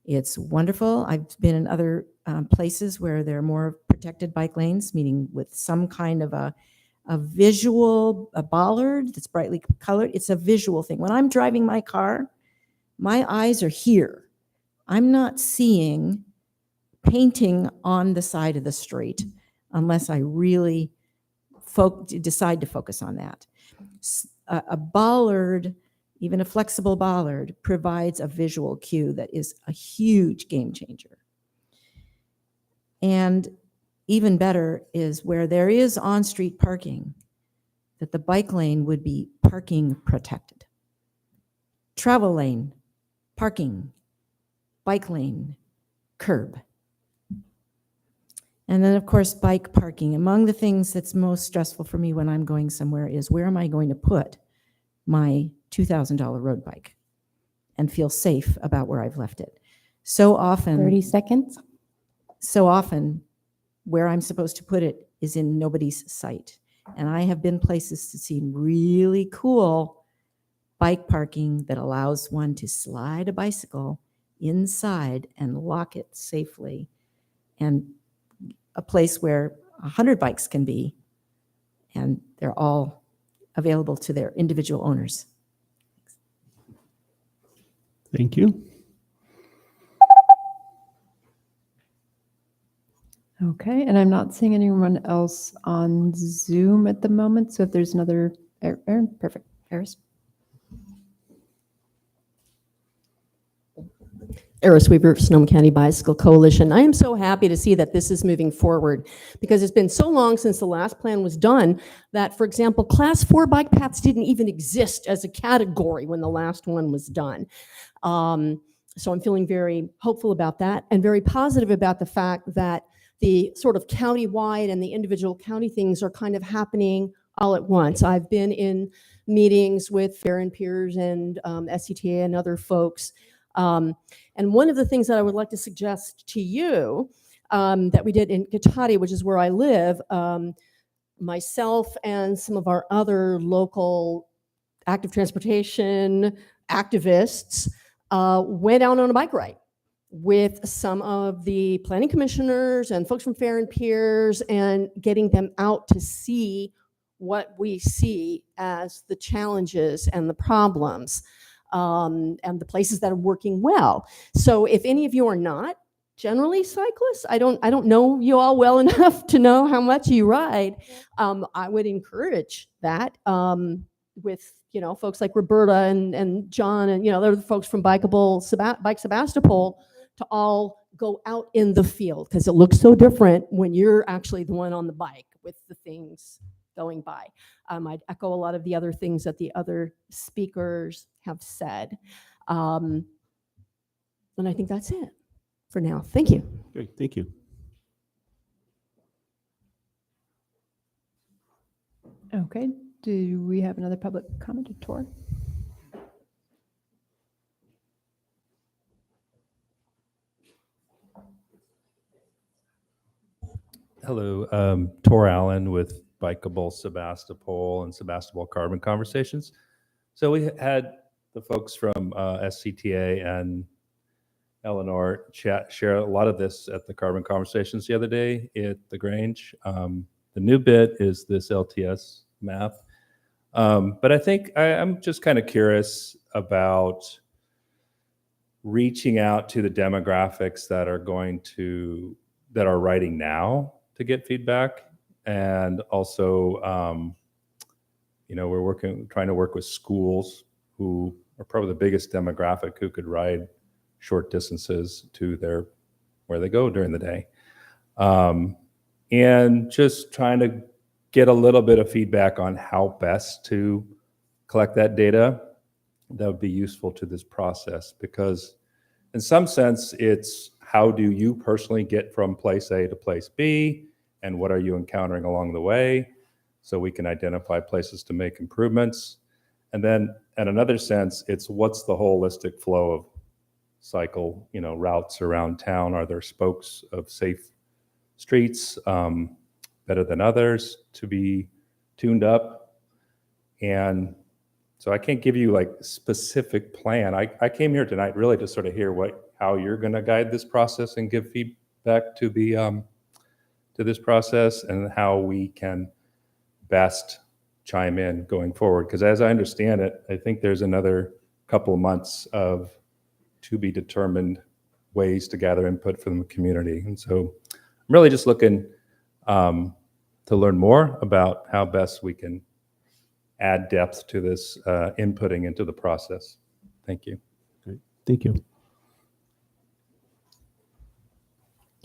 It's wonderful. I've been in other places where there are more protected bike lanes, meaning with some kind of a visual, a bollard that's brightly colored. It's a visual thing. When I'm driving my car, my eyes are here. I'm not seeing painting on the side of the street unless I really decide to focus on that. A bollard, even a flexible bollard, provides a visual cue that is a huge game changer. And even better is where there is on-street parking, that the bike lane would be parking protected. Travel lane, parking, bike lane, curb. And then, of course, bike parking. Among the things that's most stressful for me when I'm going somewhere is where am I going to put my $2,000 road bike and feel safe about where I've left it. So often, 30 seconds. so often where I'm supposed to put it is in nobody's sight. And I have been places to see really cool bike parking that allows one to slide a bicycle inside and lock it safely. And a place where 100 bikes can be, and they're all available to their individual owners. Thank you. Okay, and I'm not seeing anyone else on Zoom at the moment. So if there's another, Aaron, perfect. Eris. Eris Weaver, Sonoma County Bicycle Coalition. I am so happy to see that this is moving forward because it's been so long since the last plan was done that, for example, Class 4 bike paths didn't even exist as a category when the last one was done. So I'm feeling very hopeful about that and very positive about the fact that the sort of county-wide and the individual county things are kind of happening all at once. I've been in meetings with Fair and Peers and SCTA and other folks. And one of the things that I would like to suggest to you that we did in Cotati, which is where I live, myself and some of our other local active transportation activists went out on a bike ride with some of the planning commissioners and folks from Fair and Peers and getting them out to see what we see as the challenges and the problems. And the places that are working well. So if any of you are not generally cyclists, I don't know you all well enough to know how much you ride. I would encourage that with folks like Roberta and John and they're the folks from Bike Sebastopol to all go out in the field because it looks so different when you're actually the one on the bike with the things going by. I'd echo a lot of the other things that the other speakers have said. And I think that's it for now. Thank you. Great, thank you. Okay, do we have another public comment? Tor? Hello, Tor Allen with Bikeable Sebastopol and Sebastopol Carbon Conversations. So we had the folks from SCTA and Eleanor share a lot of this at the Carbon Conversations the other day at the Grange. The new bit is this LTS map. But I think I'm just kind of curious about reaching out to the demographics that are writing now to get feedback. And also, we're trying to work with schools who are probably the biggest demographic who could ride short distances to where they go during the day. And just trying to get a little bit of feedback on how best to collect that data, that would be useful to this process, because in some sense, it's how do you personally get from place A to place B, and what are you encountering along the way, so we can identify places to make improvements. And then in another sense, it's what's the holistic flow of cycle, routes around town? Are there spokes of safe streets better than others to be tuned up? And so I can't give you like specific plan. I came here tonight really to sort of hear how you're going to guide this process and give feedback to the to this process, and how we can best chime in going forward. Because as I understand it, I think there's another couple of months of to be determined ways to gather input from the community. And so I'm really just looking to learn more about how best we can add depth to this inputting into the process. Thank you. Great. Thank you. Thank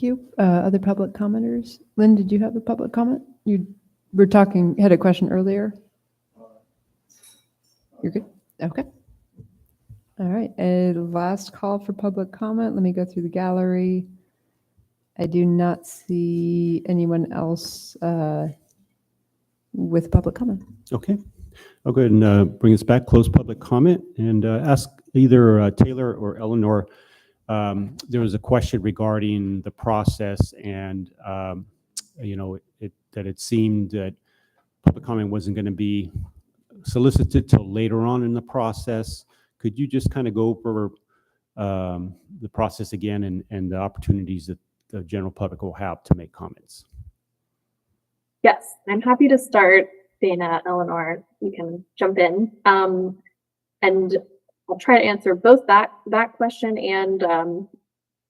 you. Other public commenters? Lynn, did you have a public comment? You were had a question earlier. You're good? Okay. All right. A last call for public comment. Let me go through the gallery. I do not see anyone else with public comment. Okay. I'll go ahead and bring us back, close public comment, and ask either Taylor or Eleanor. There was a question regarding the process, and that it seemed that public comment wasn't going to be solicited till later on in the process. Could you just kind of go over the process again and the opportunities that the general public will have to make comments? Yes, I'm happy to start. Dana, Eleanor, you can jump in. And I'll try to answer both that question and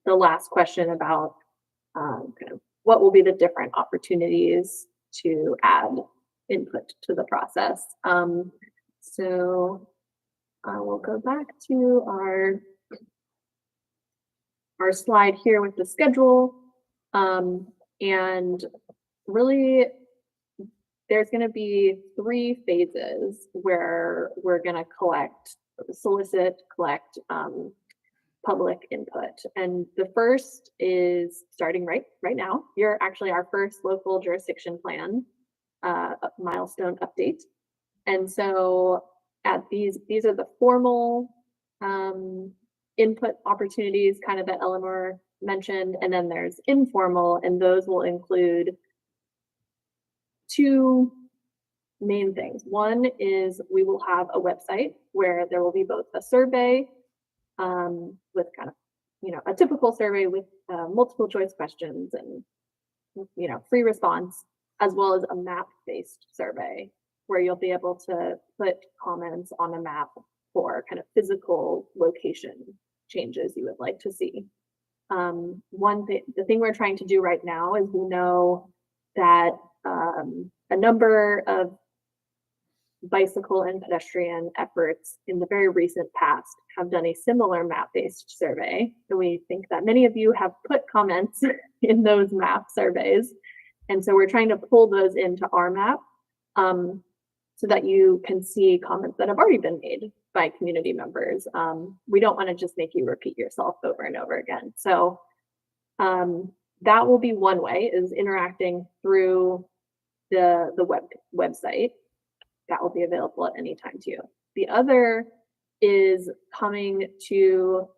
the last question about kind of what will be the different opportunities to add input to the process. So I will go back to our slide here with the schedule. And really, there's going to be 3 phases where we're going to solicit, collect public input. And the first is starting right now. You're actually our first local jurisdiction plan milestone update. And so these are the formal input opportunities kind of that Eleanor mentioned. And then there's informal, and those will include 2 main things. One is we will have a website where there will be both a survey with kind of, a typical survey with multiple choice questions and, free response, as well as a map-based survey where you'll be able to put comments on a map for kind of physical location changes you would like to see. The thing we're trying to do right now is we know that a number of bicycle and pedestrian efforts in the very recent past have done a similar map-based survey. And we think that many of you have put comments in those map surveys. And so we're trying to pull those into our map so that you can see comments that have already been made by community members. We don't want to just make you repeat yourself over and over again. So that will be one way, is interacting through the website. That will be available at any time to you. The other is coming to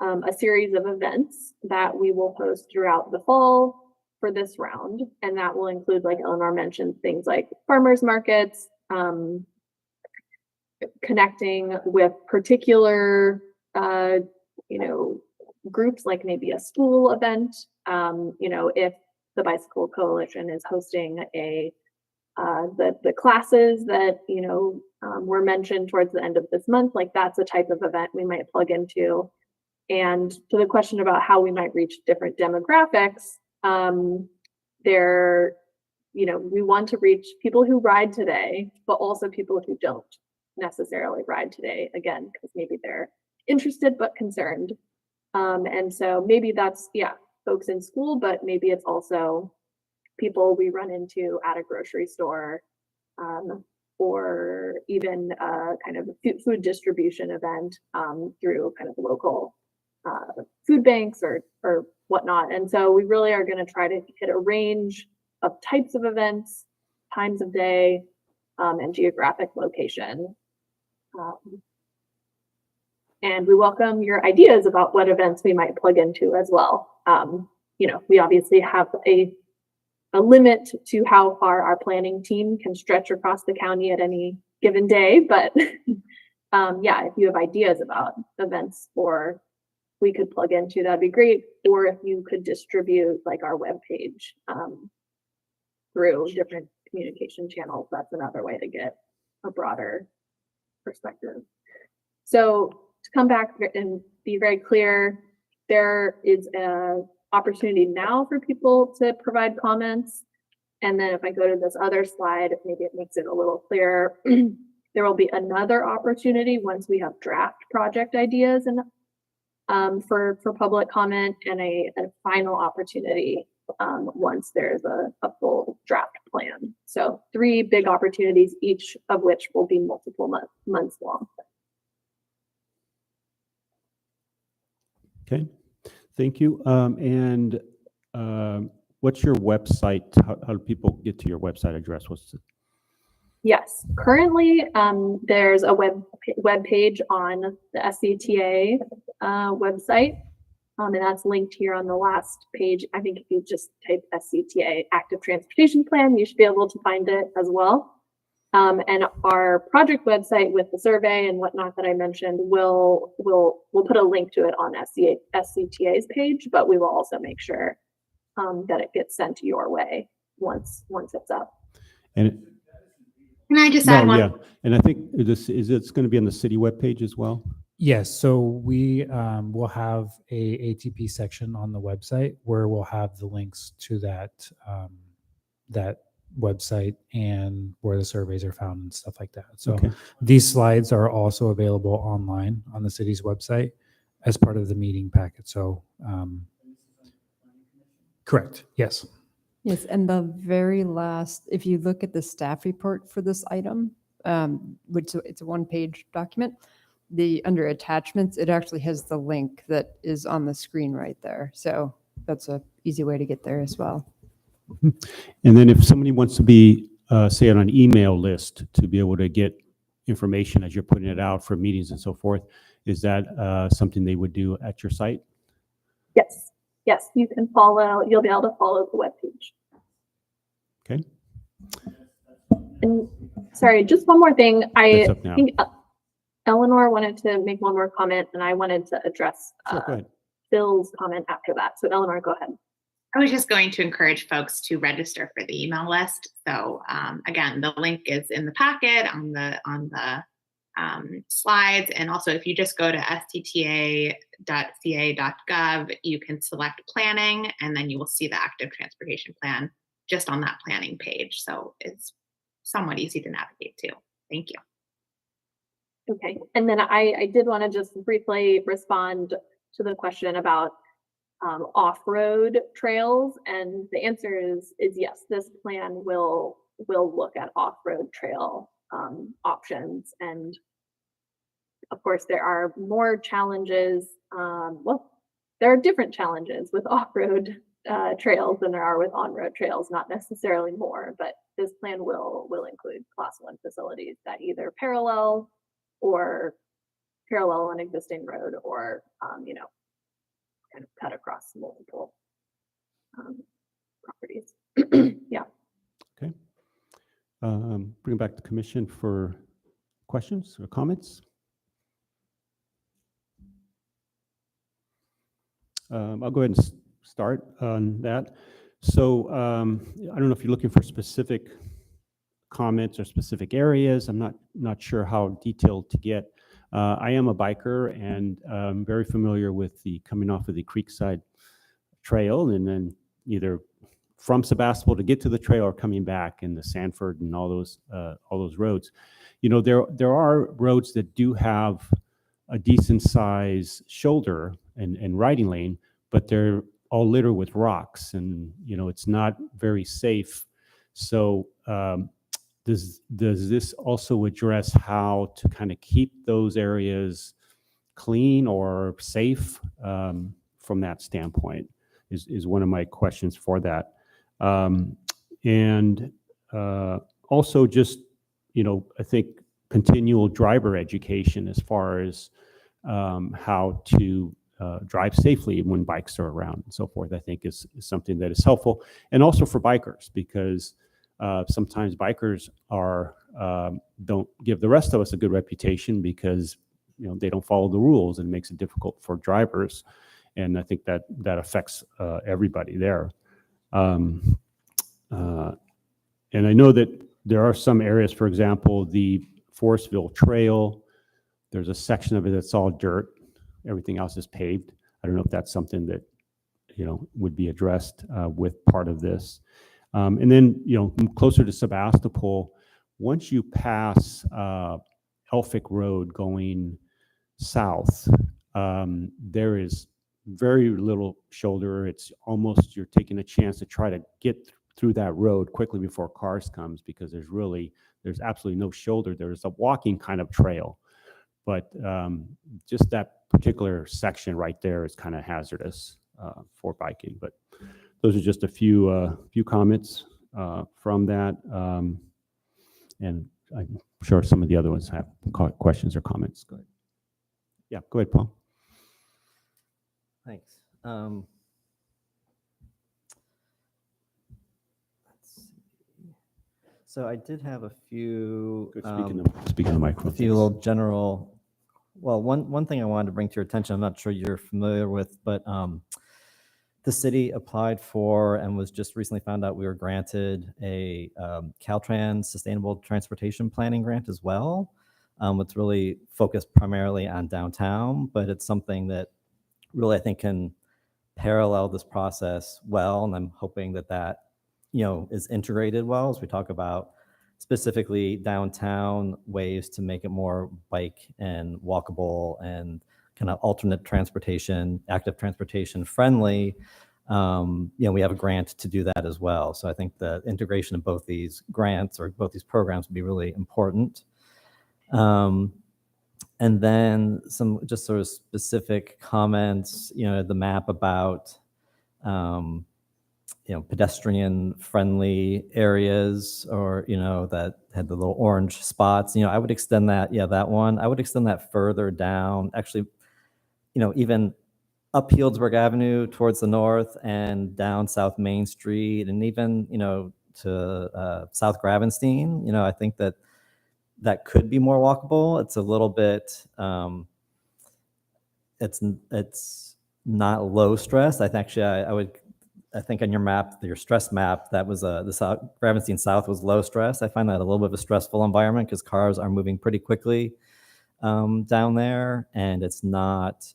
a series of events that we will host throughout the fall for this round. And that will include, like Eleanor mentioned, things like farmers markets, connecting with particular, groups, like maybe a school event. If the Bicycle Coalition is hosting the classes that were mentioned towards the end of this month, like that's a type of event we might plug into. And to the question about how we might reach different demographics, we want to reach people who ride today, but also people who don't necessarily ride today, again, because maybe they're interested but concerned. And so maybe that's folks in school, but maybe it's also people we run into at a grocery store, or even kind of a food distribution event through kind of local food banks or whatnot. And so we really are going to try to hit a range of types of events, times of day, and geographic location. And we welcome your ideas about what events we might plug into as well. You know, we obviously have a limit to how far our planning team can stretch across the county at any given day, but yeah, if you have ideas about events or we could plug into, that'd be great. Or if you could distribute like our webpage through different communication channels, that's another way to get a broader perspective. So to come back and be very clear, there is an opportunity now for people to provide comments. And then if I go to this other slide, maybe it makes it a little clearer. There will be another opportunity once we have draft project ideas and for public comment, and a final opportunity once there's a full draft plan. So 3 big opportunities, each of which will be multiple months long. Okay, thank you. And what's your website? How do people get to your website address? What's it? Yes, currently there's a web page on the SCTA website, and that's linked here on the last page. I think if you just type SCTA Active Transportation Plan, you should be able to find it as well. And our project website with the survey and whatnot that I mentioned, we'll put a link to it on SCTA's page, but we will also make sure that it gets sent your way once it's up. And Can I just add one? yeah, and I think it's going to be on the city webpage as well. Yes, so we will have a ATP section on the website where we'll have the links to that website and where the surveys are found and stuff like that. So Okay. these slides are also available online on the city's website as part of the meeting packet. So correct, yes. Yes, and the very last, if you look at the staff report for this item, which it's a one-page document, under attachments, it actually has the link that is on the screen right there. So that's an easy way to get there as well. And then if somebody wants to be, say, on an email list to be able to get information as you're putting it out for meetings and so forth, is that something they would do at your site? Yes, yes, you can follow. You'll be able to follow the webpage. Okay. And sorry, just one more thing. I That's up now. think Eleanor wanted to make one more comment, and I wanted to address Sure, go ahead. Phil's comment after that. So Eleanor, go ahead. I was just going to encourage folks to register for the email list. So again, the link is in the packet on the slides. And also if you just go to stta.ca.gov, you can select planning, and then you will see the active transportation plan just on that planning page. So it's somewhat easy to navigate too. Thank you. Okay, and then I did want to just briefly respond to the question about off-road trails, and the answer is yes. This plan will look at off-road trail options, and of course there are more challenges. Well, there are different challenges with off-road trails than there are with on-road trails. Not necessarily more, but this plan will include Class 1 facilities that either parallel an existing road, or kind of cut across multiple properties. Yeah. Okay. Bring back the commission for questions or comments. I'll go ahead and start on that. So I don't know if you're looking for specific comments or specific areas. I'm not sure how detailed to get. I am a biker, and I'm very familiar with the coming off of the Creekside Trail, and then either from Sebastopol to get to the trail or coming back in the Sanford and all those roads. You know, there are roads that do have a decent size shoulder and riding lane, but they're all littered with rocks, and it's not very safe. So does this also address how to kind of keep those areas clean or safe from that standpoint? Is one of my questions for that. And also just, I think continual driver education as far as how to drive safely when bikes are around and so forth, I think is something that is helpful. And also for bikers, because sometimes bikers don't give the rest of us a good reputation because they don't follow the rules, and it makes it difficult for drivers. And I think that affects everybody there. And I know that there are some areas, for example, the Forestville Trail, there's a section of it that's all dirt. Everything else is paved. I don't know if that's something that, would be addressed with part of this. And then, closer to Sebastopol, once you pass Elphick Road going south, there is very little shoulder. It's almost, you're taking a chance to try to get through that road quickly before cars comes, because there's absolutely no shoulder. There's a walking kind of trail, but just that particular section right there is kind of hazardous for biking. But those are just a few comments from that. And I'm sure some of the other ones have questions or comments. Go ahead. Yeah, go ahead, Paul. Thanks. Let's see. So I did have a few. Speak in the microphone. A few little general. Well, one thing I wanted to bring to your attention, I'm not sure you're familiar with, but the city applied for and was just recently found out we were granted a Caltrans Sustainable Transportation Planning grant as well. It's really focused primarily on downtown, but it's something that really I think can parallel this process well, and I'm hoping that is integrated well as we talk about specifically downtown ways to make it more bike and walkable and kind of alternate transportation, active transportation friendly. We have a grant to do that as well. So I think the integration of both these grants or both these programs would be really important. And then some just sort of specific comments, the map about, pedestrian friendly areas, or, that had the little orange spots, I would extend that. Yeah, that one, I would extend that further down, actually, even up Healdsburg Avenue towards the north and down South Main Street, and even, to South Gravenstein. I think that could be more walkable. It's a little bit, it's not low stress. I think on your map, your stress map, that was the South Gravenstein South was low stress. I find that a little bit of a stressful environment because cars are moving pretty quickly down there, and it's not,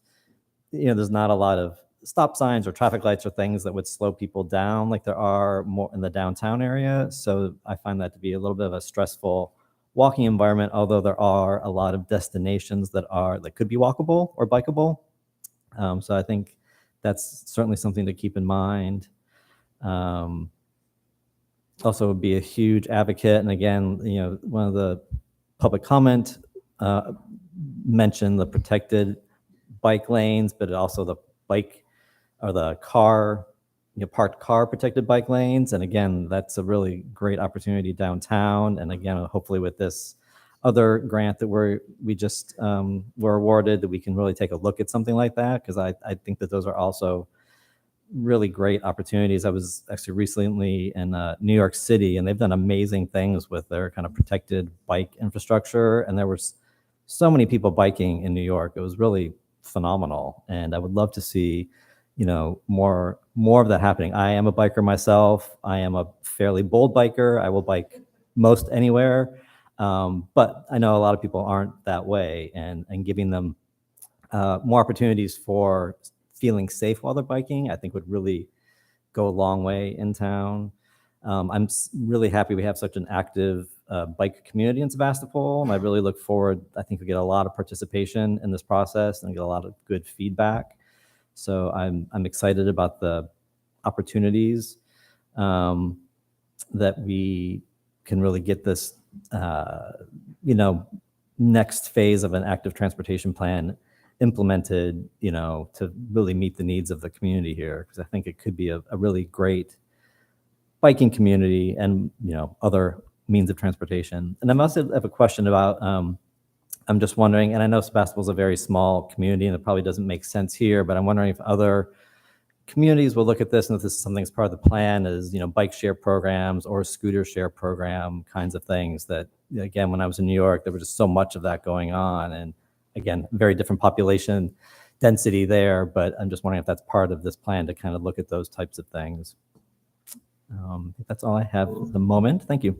there's not a lot of stop signs or traffic lights or things that would slow people down like there are more in the downtown area. So I find that to be a little bit of a stressful walking environment, although there are a lot of destinations that could be walkable or bikeable. So I think that's certainly something to keep in mind. Also would be a huge advocate. And again, one of the public comment mentioned the protected bike lanes, but also the bike or the car, parked car protected bike lanes. And again, that's a really great opportunity downtown. And again, hopefully with this other grant that we just were awarded, that we can really take a look at something like that, because I think that those are also really great opportunities. I was actually recently in New York City, and they've done amazing things with their kind of protected bike infrastructure. And there was so many people biking in New York. It was really phenomenal. And I would love to see, more of that happening. I am a biker myself. I am a fairly bold biker. I will bike most anywhere. But I know a lot of people aren't that way, and giving them more opportunities for feeling safe while they're biking, I think would really go a long way in town. I'm really happy we have such an active bike community in Sebastopol, and I really look forward. I think we get a lot of participation in this process and get a lot of good feedback. So I'm excited about the opportunities that we can really get this, next phase of an active transportation plan implemented, to really meet the needs of the community here. Because I think it could be a really great biking community and, other means of transportation. And I also have a question about, I'm just wondering, and I know Sebastopol is a very small community and it probably doesn't make sense here, but I'm wondering if other communities will look at this and if this is something that's part of the plan is, bike share programs or scooter share program kinds of things that, again, when I was in New York, there was just so much of that going on. And again, very different population density there, but I'm just wondering if that's part of this plan to kind of look at those types of things. That's all I have at the moment. Thank you.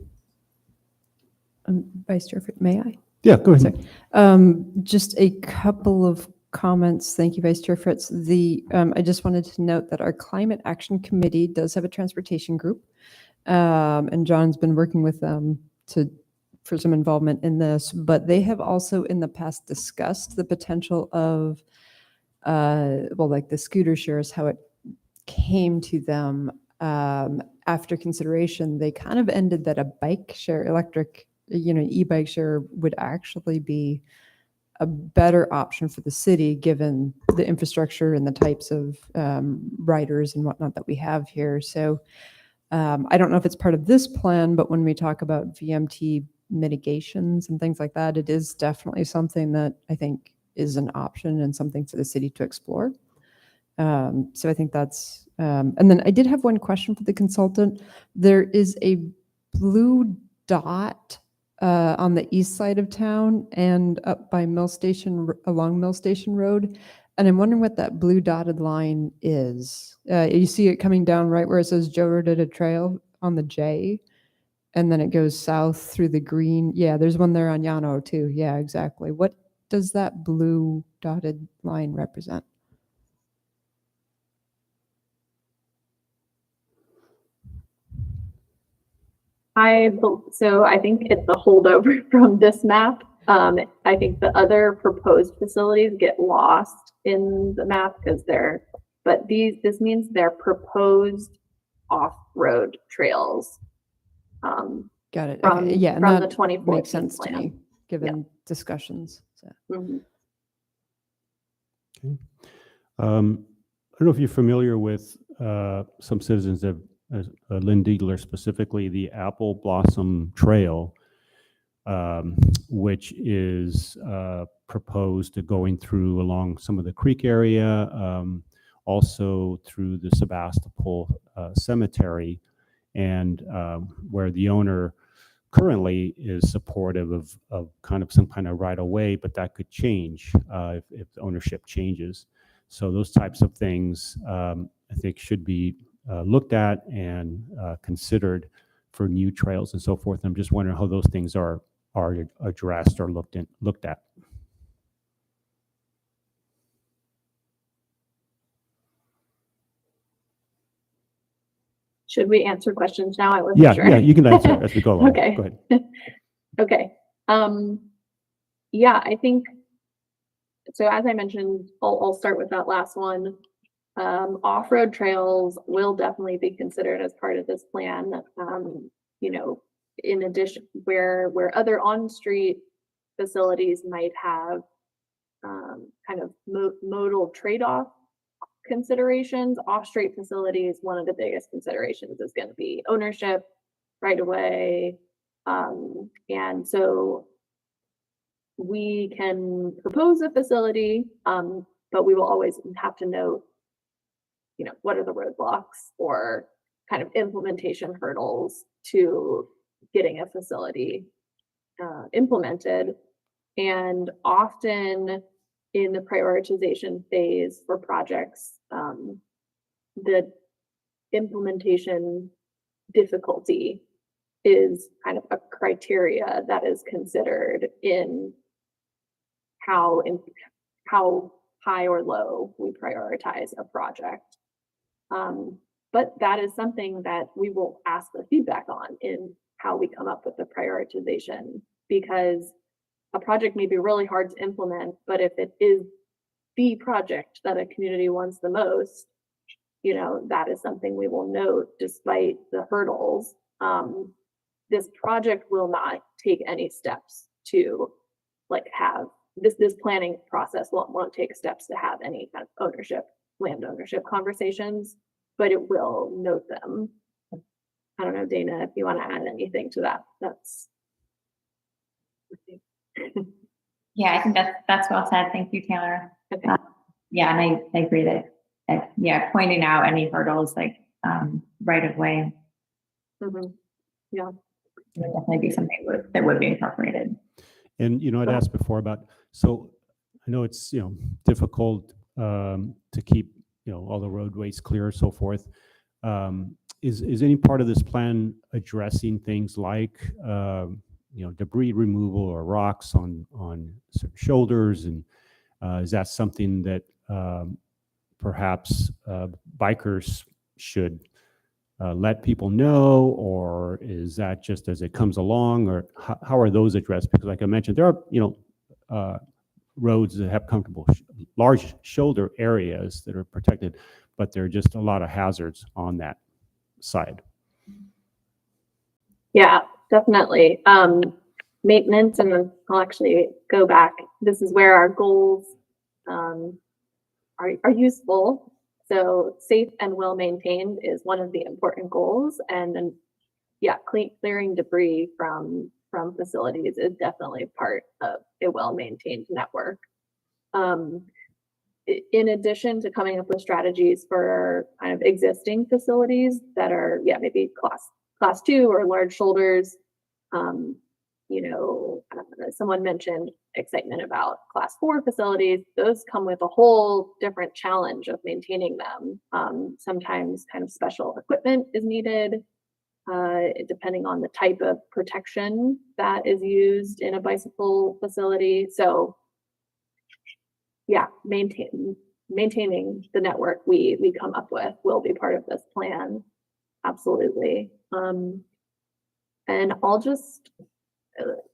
Vice Chair, may I? Yeah, go ahead. Sorry. Just a couple of comments. Thank you, Vice Chair Fritz. I just wanted to note that our Climate Action Committee does have a transportation group, and John's been working with them for some involvement in this, but they have also in the past discussed the potential of, like the scooter shares, how it came to them after consideration. They kind of ended that a bike share, electric, e-bike share would actually be a better option for the city, given the infrastructure and the types of riders and whatnot that we have here. So I don't know if it's part of this plan, but when we talk about VMT mitigations and things like that, it is definitely something that I think is an option and something for the city to explore. So I think that's, and then I did have one question for the consultant. There is a blue dot on the east side of town and up by Mill Station, along Mill Station Road. And I'm wondering what that blue dotted line is. You see it coming down right where it says Joe Rodetta Trail on the J, and then it goes south through the green. Yeah, there's one there on Yano too. Yeah, exactly. What does that blue dotted line represent? So I think it's a holdover from this map. I think the other proposed facilities get lost in the map because this means they're proposed off-road trails. Got it. From, Okay. Yeah, and from the that 2014 makes sense to plan. me, given discussions. So. Mhm. Okay. I don't know if you're familiar with some citizens of Lynn Diegler, specifically the Apple Blossom Trail, which is proposed to going through along some of the creek area, also through the Sebastopol Cemetery, and where the owner currently is supportive of kind of some kind of right of way, but that could change if the ownership changes. So those types of things I think should be looked at and considered for new trails and so forth. I'm just wondering how those things are addressed or looked at. Should we answer questions now? I wasn't sure. Yeah, you can answer as we go along. Okay. Go ahead. Okay. Yeah, I think, so as I mentioned, I'll start with that last one. Off-road trails will definitely be considered as part of this plan. In addition, where other on-street facilities might have kind of modal trade-off considerations, off-street facilities, one of the biggest considerations is going to be ownership, right away. And so we can propose a facility, but we will always have to note, what are the roadblocks or kind of implementation hurdles to getting a facility implemented. And often in the prioritization phase for projects, the implementation difficulty is kind of a criteria that is considered in how high or low we prioritize a project. But that is something that we will ask for feedback on in how we come up with the prioritization, because a project may be really hard to implement, but if it is the project that a community wants the most, you know, that is something we will note despite the hurdles. This project will not take any steps to like have this planning process won't take steps to have any kind of land ownership conversations, but it will note them. I don't know, Dana, if you want to add anything to that. That's Yeah, I think that's well said. Thank you, Taylor. okay. Yeah, and I agree that yeah, pointing out any hurdles like right of way Yeah, would definitely be something that would be incorporated. And, you know, I'd asked before about, so I know it's, you know, difficult to keep, you know, all the roadways clear, so forth. Is any part of this plan addressing things like, you know, debris removal or rocks on certain shoulders? And is that something that perhaps bikers should let people know, or is that just as it comes along, or how are those addressed? Because like I mentioned, there are, you know, roads that have comfortable, large shoulder areas that are protected, but there are just a lot of hazards on that side. yeah, definitely. Maintenance, and then I'll actually go back. This is where our goals are useful. So safe and well maintained is one of the important goals, and then yeah, clearing debris from facilities is definitely part of a well maintained network. In addition to coming up with strategies for kind of existing facilities that are maybe class 2 or large shoulders, you know, someone mentioned excitement about class 4 facilities. Those come with a whole different challenge of maintaining them. Sometimes kind of special equipment is needed, depending on the type of protection that is used in a bicycle facility. So yeah, maintaining the network we come up with will be part of this plan. Absolutely. And I'll just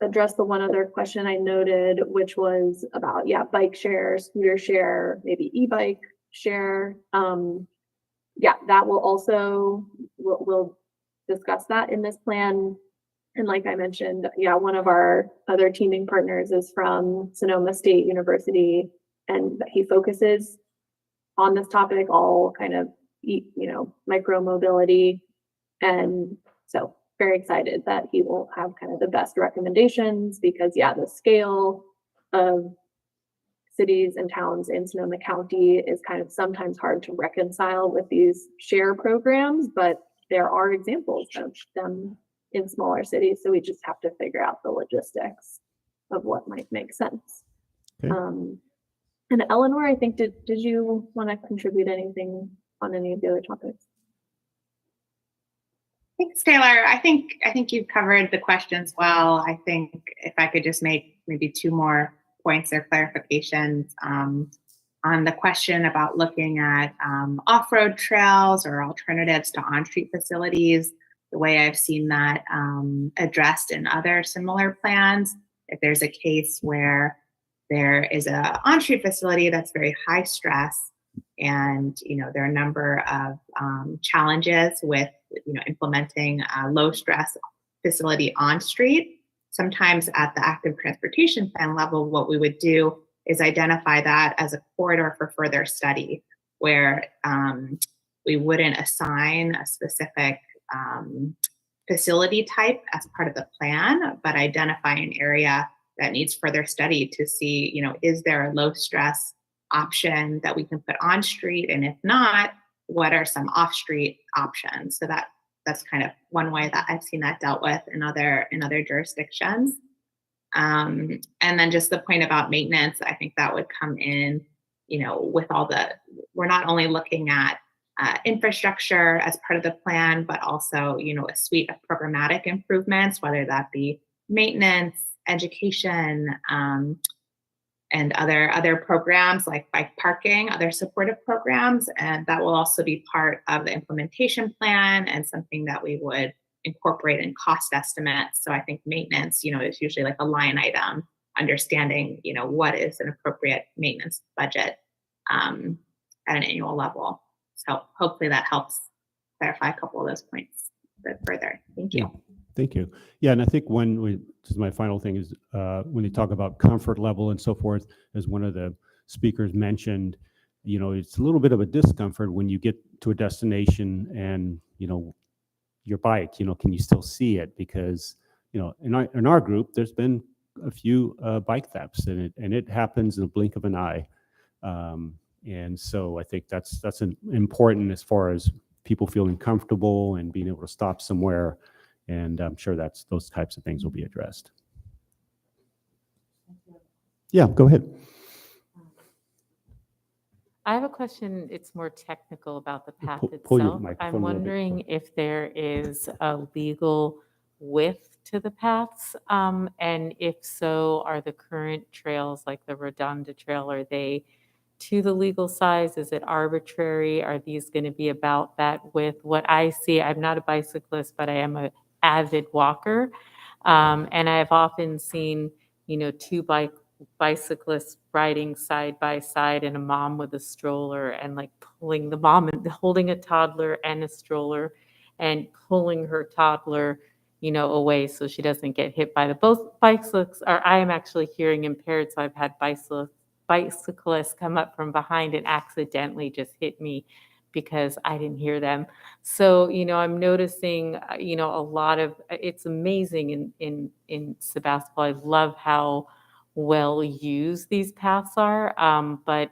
address the one other question I noted, which was about, bike share, scooter share, maybe e-bike share. That will also, we'll discuss that in this plan. And like I mentioned, one of our other teaming partners is from Sonoma State University, and he focuses on this topic, all kind of, micro mobility. And so very excited that he will have kind of the best recommendations, because the scale of cities and towns in Sonoma County is kind of sometimes hard to reconcile with these share programs, but there are examples of them in smaller cities. So we just have to figure out the logistics of what might make sense. Okay. And Eleanor, I think, did you want to contribute anything on any of the other topics? Thanks, Taylor. I think you've covered the questions well. I think if I could just make maybe 2 more points or clarifications on the question about looking at off-road trails or alternatives to on-street facilities, the way I've seen that addressed in other similar plans. If there's a case where there is a on-street facility that's very high stress, and there are a number of challenges with implementing a low stress facility on street. Sometimes at the active transportation plan level, what we would do is identify that as a corridor for further study, where we wouldn't assign a specific facility type as part of the plan, but identify an area that needs further study to see, is there a low stress option that we can put on street? And if not, what are some off street options? So that's kind of one way that I've seen that dealt with in other jurisdictions. And then just the point about maintenance, I think that would come in, with we're not only looking at infrastructure as part of the plan, but also, a suite of programmatic improvements, whether that be maintenance, education, and other programs like bike parking, other supportive programs. And that will also be part of the implementation plan and something that we would incorporate in cost estimates. So I think maintenance, is usually like a line item, understanding, what is an appropriate maintenance budget at an annual level. So hopefully that helps clarify a couple of those points a bit further. Thank you. Yeah, thank you. Yeah, and I think this is my final thing is when they talk about comfort level and so forth, as one of the speakers mentioned, it's a little bit of a discomfort when you get to a destination and, your bike, can you still see it? Because, in our group, there's been a few bike thefts and it happens in the blink of an eye. And so I think that's important as far as people feeling comfortable and being able to stop somewhere. And I'm sure those types of things will be addressed. Yeah, go ahead. I have a question. It's more technical about the path Pull your itself. microphone a I'm little bit wondering if there is a legal width to the paths, and if so, are the current trails like the Redonda Trail, are they to the legal size? Is it arbitrary? Are these going to be about that width? What I see, I'm not a bicyclist, but I am an avid walker, and I've often seen, two bicyclists riding side by side and a mom with a stroller and like pulling the mom and holding a toddler and a stroller and pulling her toddler, away so she doesn't get hit by both bicyclists. Or I am actually hearing impaired, so I've had bicyclists come up from behind and accidentally just hit me because I didn't hear them. So, I'm noticing, a lot of, it's amazing in Sebastopol. I love how well used these paths are. But,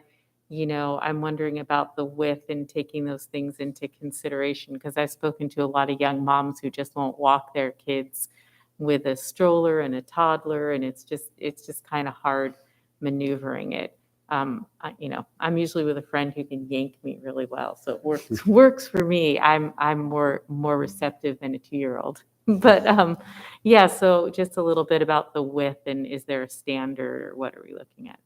I'm wondering about the width and taking those things into consideration, because I've spoken to a lot of young moms who just won't walk their kids with a stroller and a toddler. And it's just kind of hard maneuvering it. I'm usually with a friend who can yank me really well. So it works for me. I'm more receptive than a 2-year-old. But yeah, so just a little bit about the width, and is there a standard or what are we looking at?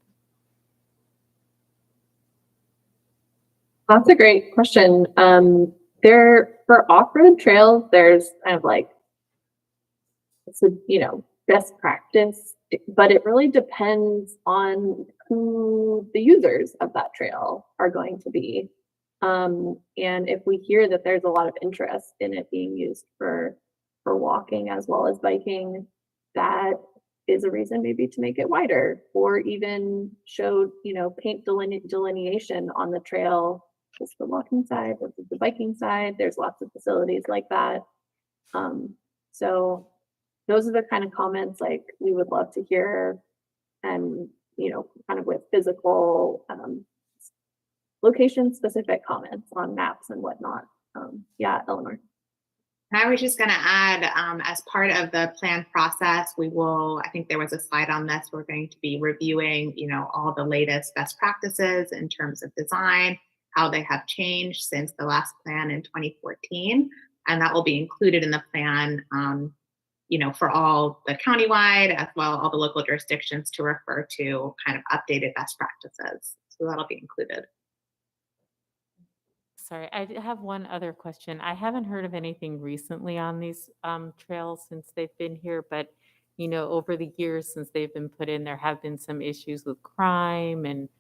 That's a great question. For off-road trails, there's kind of like, it's best practice, but it really depends on who the users of that trail are going to be. And if we hear that there's a lot of interest in it being used for walking as well as biking, that is a reason maybe to make it wider, or even show, paint delineation on the trail, just the walking side versus the biking side. There's lots of facilities like that. So those are the kind of comments like we would love to hear, and kind of with physical location specific comments on maps and whatnot. Yeah, Eleanor. I was just going to add, as part of the plan process, I think there was a slide on this, we're going to be reviewing, all the latest best practices in terms of design, how they have changed since the last plan in 2014. And that will be included in the plan, for all the countywide, as well all the local jurisdictions to refer to kind of updated best practices. So that'll be included. Sorry, I have one other question. I haven't heard of anything recently on these trails since they've been here, but over the years since they've been put in, there have been some issues with crime and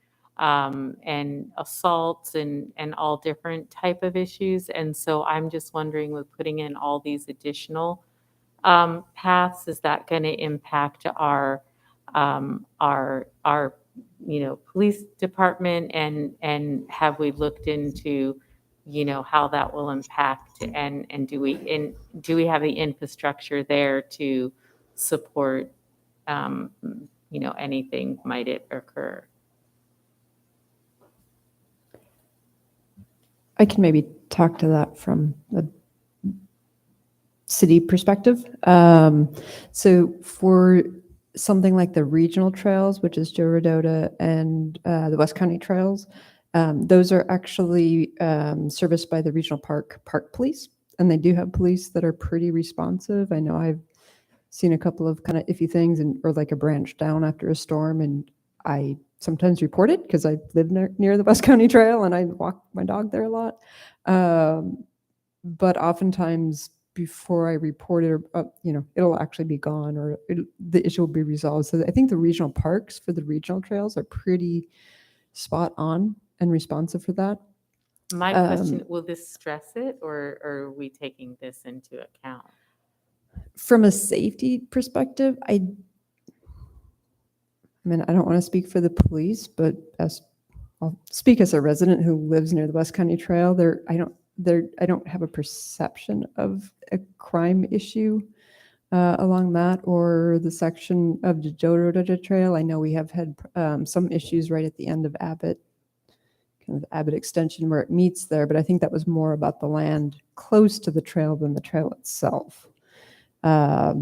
assaults and all different type of issues. And so I'm just wondering, with putting in all these additional paths, is that going to impact our police department, and have we looked into how that will impact, and do we have the infrastructure there to support anything might it occur? I can maybe talk to that from the city perspective. So for something like the regional trails, which is Joe Rodota and the West County trails, those are actually serviced by the regional park police, and they do have police that are pretty responsive. I know I've seen a couple of kind of iffy things, or like a branch down after a storm, and I sometimes report it because I live near the West County Trail and I walk my dog there a lot. But oftentimes before I report it, it'll actually be gone, or the issue will be resolved. So I think the regional parks for the regional trails are pretty spot on and responsive for that. My question, will this stress it or are we taking this into account? From a safety perspective, I mean, I don't want to speak for the police, but I'll speak as a resident who lives near the West County Trail. I don't have a perception of a crime issue along that or the section of the Joe Trail. I know we have had some issues right at the end of Abbott, kind of Abbott Extension where it meets there, but I think that was more about the land close to the trail than the trail itself. I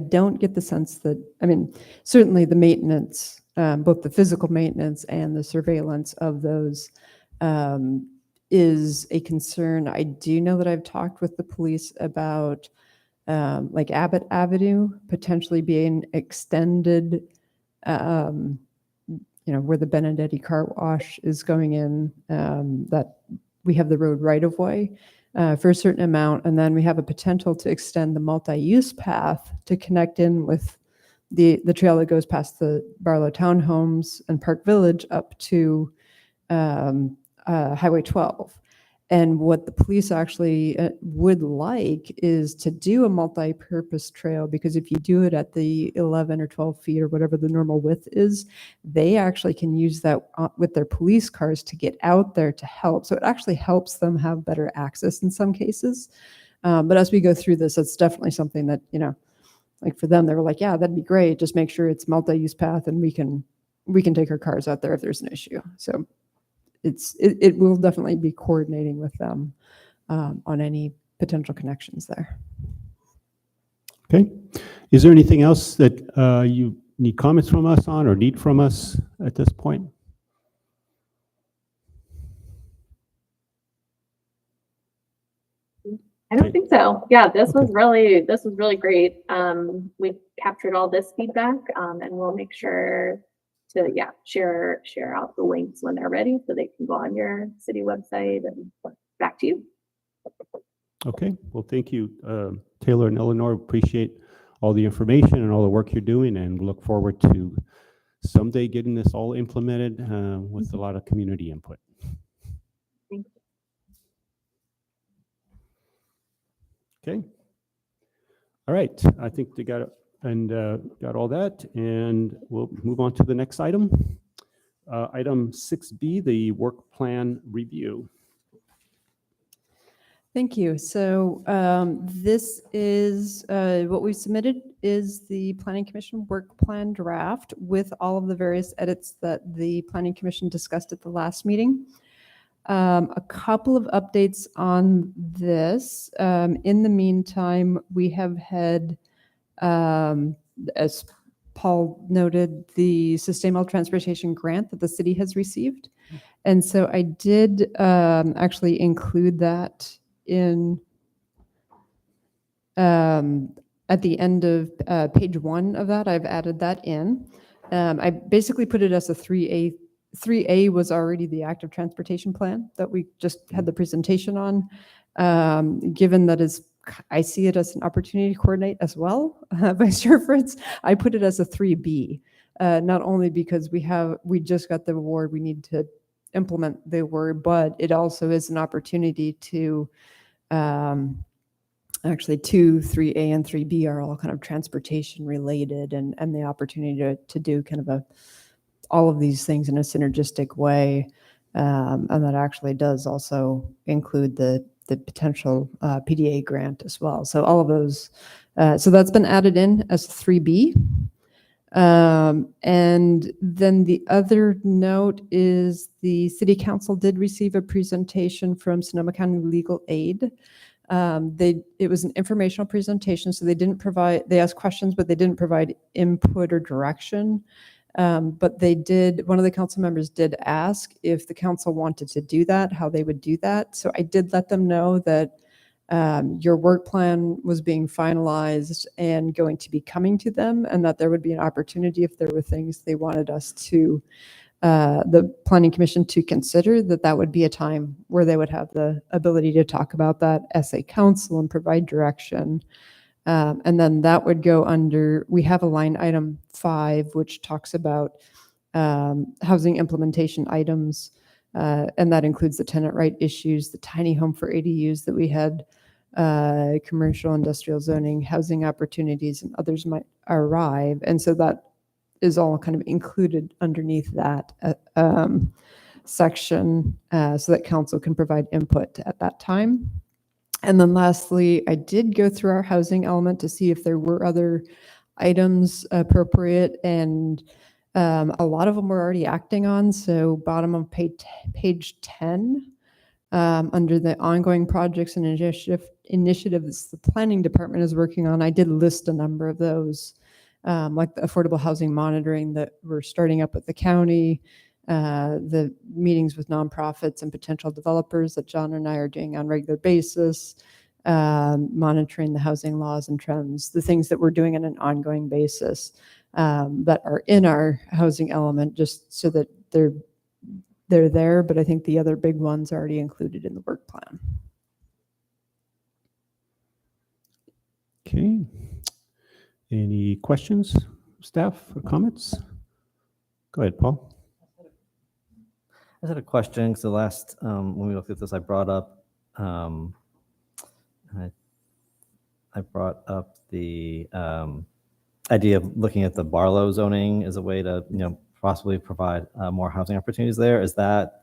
don't get the sense that, I mean, certainly the maintenance, both the physical maintenance and the surveillance of those is a concern. I do know that I've talked with the police about like Abbott Avenue potentially being extended, where the Benedetti car wash is going in, that we have the road right of way for a certain amount. And then we have a potential to extend the multi-use path to connect in with the trail that goes past the Barlow Townhomes and Park Village up to Highway 12. And what the police actually would like is to do a multi-purpose trail, because if you do it at the 11 or 12 feet or whatever the normal width is, they actually can use that with their police cars to get out there to help. So it actually helps them have better access in some cases. But as we go through this, it's definitely something that, like for them, they were like, yeah, that'd be great. Just make sure it's multi-use path and we can take our cars out there if there's an issue. So it will definitely be coordinating with them on any potential connections there. Okay. Is there anything else that you need comments from us on or need from us at this point? I don't think so. Yeah, this was really great. We captured all this feedback, and we'll make sure to share out the links when they're ready so they can go on your city website. And back to you. Okay. Well, thank you, Taylor and Eleanor. Appreciate all the information and all the work you're doing, and look forward to someday getting this all implemented with a lot of community input. Thank you. Okay. All right. I think they got it and got all that, and we'll move on to the next item. Item 6B, the work plan review. Thank you. So this is what we submitted is the Planning Commission work plan draft with all of the various edits that the Planning Commission discussed at the last meeting. A couple of updates on this. In the meantime, we have had, as Paul noted, the Sustainable Transportation Grant that the city has received. And so I did actually include that in at the end of page 1 of that. I've added that in. I basically put it as a 3A. 3A was already the active transportation plan that we just had the presentation on. Given that I see it as an opportunity to coordinate as well, Vice Chair Fritz, I put it as a 3B, not only because we just got the award, we need to implement the award, but it also is an opportunity to actually 2, 3A and 3B are all kind of transportation related, and the opportunity to do kind of all of these things in a synergistic way. And that actually does also include the potential PDA grant as well. So all of those, so that's been added in as 3B. And then the other note is the City Council did receive a presentation from Sonoma County Legal Aid. It was an informational presentation, so they asked questions, but they didn't provide input or direction. But one of the council members did ask if the council wanted to do that, how they would do that. So I did let them know that your work plan was being finalized and going to be coming to them, and that there would be an opportunity if there were things they wanted us to, the Planning Commission to consider, that would be a time where they would have the ability to talk about that as a council and provide direction. And then that would go under, we have a line item 5, which talks about housing implementation items, and that includes the tenant right issues, the tiny home for ADUs that we had, commercial industrial zoning, housing opportunities, and others might arrive. And so that is all kind of included underneath that section, so that council can provide input at that time. And then lastly, I did go through our housing element to see if there were other items appropriate, and a lot of them we're already acting on. So bottom of page 10, under the ongoing projects and initiatives the planning department is working on, I did list a number of those, like the affordable housing monitoring that we're starting up with the county, the meetings with nonprofits and potential developers that John and I are doing on a regular basis, monitoring the housing laws and trends, the things that we're doing on an ongoing basis, that are in our housing element, just so that they're there. But I think the other big ones are already included in the work plan. Okay. Any questions, staff, or comments? Go ahead, Paul. I had a question because the last, when we looked at this, I brought up, I brought up the idea of looking at the Barlow zoning as a way to, possibly provide more housing opportunities there. Is that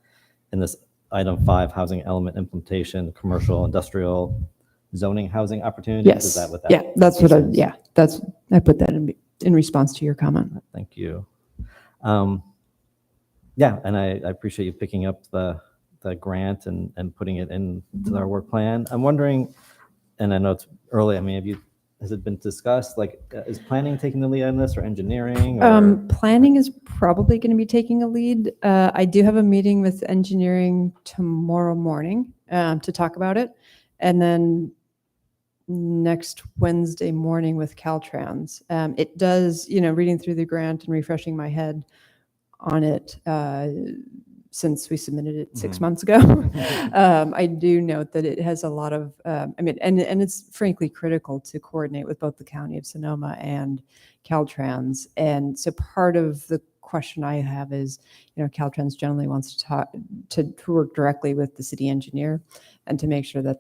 in this item 5, housing element implementation, commercial, industrial zoning housing opportunities? Yes. Is that what that? Yeah, that's what I put that in response to your comment. Thank you. Yeah, and I appreciate you picking up the grant and putting it into our work plan. I'm wondering, and I know it's early, I mean, has it been discussed? Like, is planning taking the lead on this, or engineering? Or? Planning is probably going to be taking a lead. I do have a meeting with engineering tomorrow morning to talk about it. And then next Wednesday morning with Caltrans. It does, reading through the grant and refreshing my head on it, since we submitted it 6 months ago. I do note that it has a lot of, and it's frankly critical to coordinate with both the County of Sonoma and Caltrans. And so part of the question I have is, Caltrans generally wants to work directly with the city engineer and to make sure that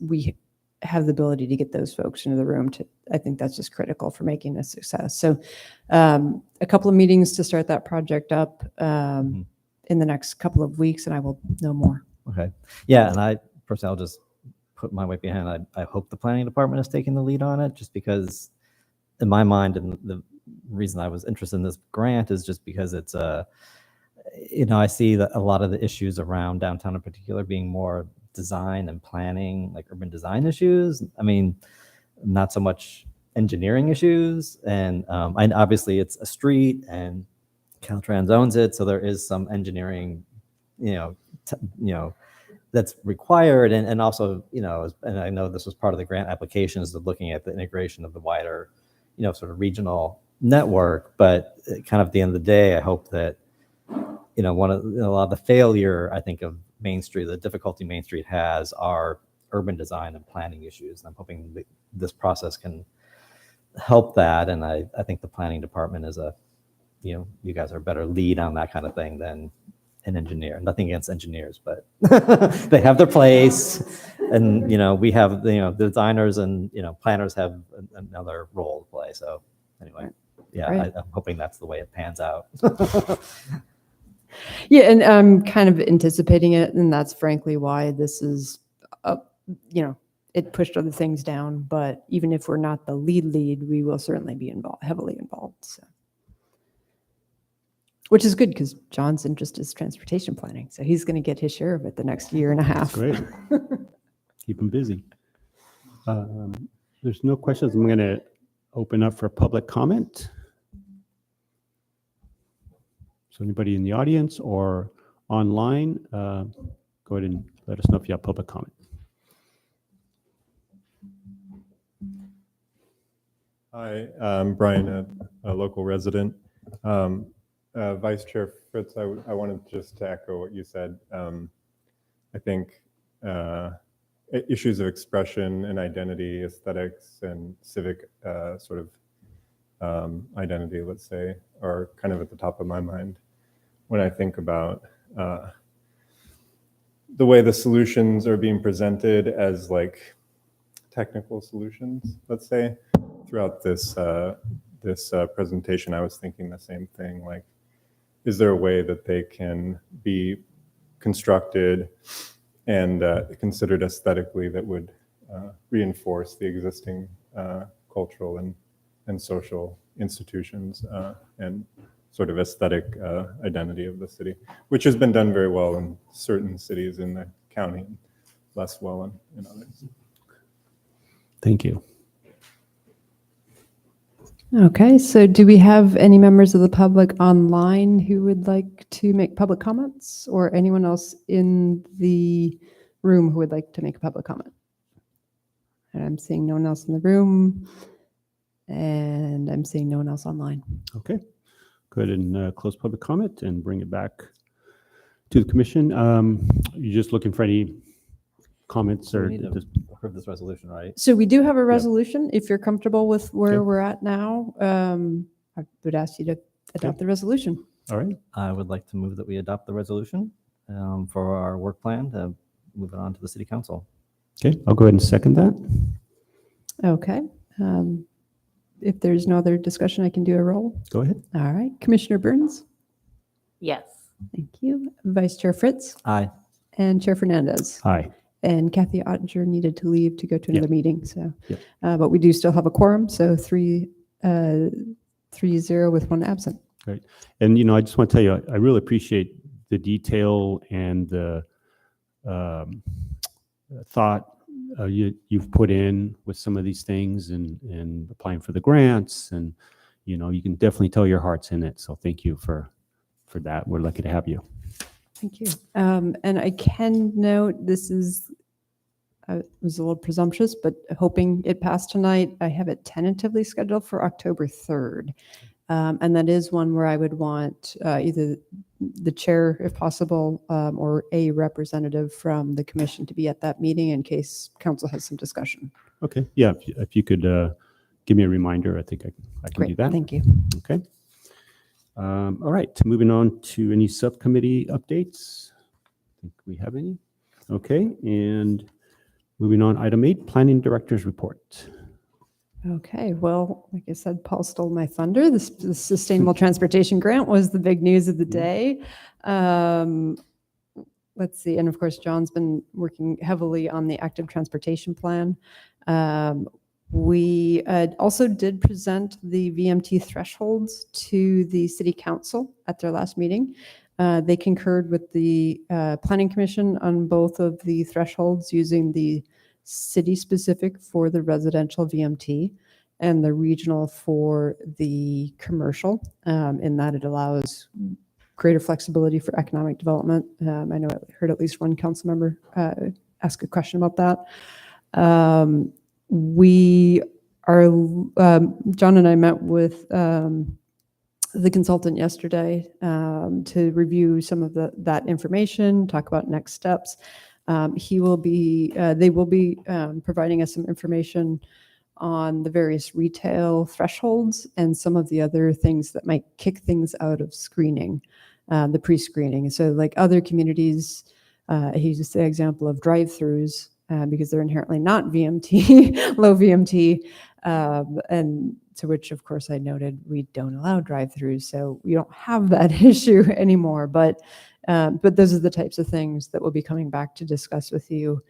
we have the ability to get those folks into the room. I think that's just critical for making a success. So a couple of meetings to start that project up in the next couple of weeks, and I will know more. Okay. Yeah, and I personally, I'll just put my weight behind. I hope the planning department is taking the lead on it, just because in my mind, and the reason I was interested in this grant is just because it's I see that a lot of the issues around downtown in particular being more design and planning, like urban design issues. I mean, not so much engineering issues. And obviously it's a street and Caltrans owns it, so there is some engineering, that's required. And also, and I know this was part of the grant application, is looking at the integration of the wider, sort of regional network. But kind of at the end of the day, I hope that, a lot of the failure, I think, of Main Street, the difficulty Main Street has, are urban design and planning issues. And I'm hoping that this process can help that. And I think the planning department is you guys are a better lead on that kind of thing than an engineer. Nothing against engineers, but they have their place. And, we have, the designers and, planners have another role to play. So anyway, yeah, Right. I'm hoping that's the way it pans out. Yeah, and I'm kind of anticipating it, and that's frankly why this is, it pushed other things down. But even if we're not the lead, we will certainly be heavily involved. So, which is good because John's interest is transportation planning, so he's going to get his share of it the next year and a half. That's great. Keep them busy. There's no questions. I'm going to open up for public comment. So anybody in the audience or online, go ahead and let us know if you have public comment. Hi, I'm Brian, a local resident. Vice Chair Fritz, I wanted just to echo what you said. I think issues of expression and identity, aesthetics, and civic sort of identity, let's say, are kind of at the top of my mind. when I think about the way the solutions are being presented as like technical solutions, let's say, throughout this presentation, I was thinking the same thing. Like, is there a way that they can be constructed and considered aesthetically that would reinforce the existing cultural and social institutions and sort of aesthetic identity of the city, which has been done very well in certain cities in the county, and less well in others. Thank you. Okay, so do we have any members of the public online who would like to make public comments, or anyone else in the room who would like to make a public comment? And I'm seeing no one else in the room, and I'm seeing no one else online. Okay. Go ahead and close public comment and bring it back to the commission. You're just looking for any comments So or we need to approve this resolution, right? So we do have a resolution. If you're comfortable with where Okay. we're at now, I would ask you to adopt the resolution. All right. I would like to move that we adopt the resolution for our work plan to move it on to the city council. Okay, I'll go ahead and second that. Okay. If there's no other discussion, I can do a roll. Go ahead. All right. Commissioner Burns? Yes. Thank you. Vice Chair Fritz? Aye. And Chair Fernandez? Aye. And Kathy Ottinger needed to leave to go to another meeting, so. Yep. But we do still have a quorum, so 3-0 with one absent. Great. And, I just want to tell you, I really appreciate the detail and the thought you've put in with some of these things and applying for the grants. And, you can definitely tell your heart's in it. So thank you for that. We're lucky to have you. Thank you. And I can note, this is, I was a little presumptuous, but hoping it passed tonight. I have it tentatively scheduled for October 3rd. And that is one where I would want either the chair, if possible, or a representative from the commission to be at that meeting in case council has some discussion. Okay. Yeah. If you could give me a reminder, I think I can Great, do that. thank you. Okay. All right. Moving on to any subcommittee updates. I think we have any. Okay. And moving on, item 8, planning director's report. Okay, well, like I said, Paul stole my thunder. The Sustainable Transportation Grant was the big news of the day. Let's see, and of course, John's been working heavily on the active transportation plan. We also did present the VMT thresholds to the city council at their last meeting. They concurred with the planning commission on both of the thresholds using the city specific for the residential VMT and the regional for the commercial, in that it allows greater flexibility for economic development. I know I heard at least one council member ask a question about that. We are, John and I met with the consultant yesterday to review some of that information, talk about next steps. They will be providing us some information on the various retail thresholds and some of the other things that might kick things out of screening, the pre-screening. So like other communities, he used the example of drive-throughs because they're inherently not VMT, low VMT, and to which, of course, I noted we don't allow drive-throughs, so we don't have that issue anymore. But those are the types of things that we'll be coming back to discuss with you.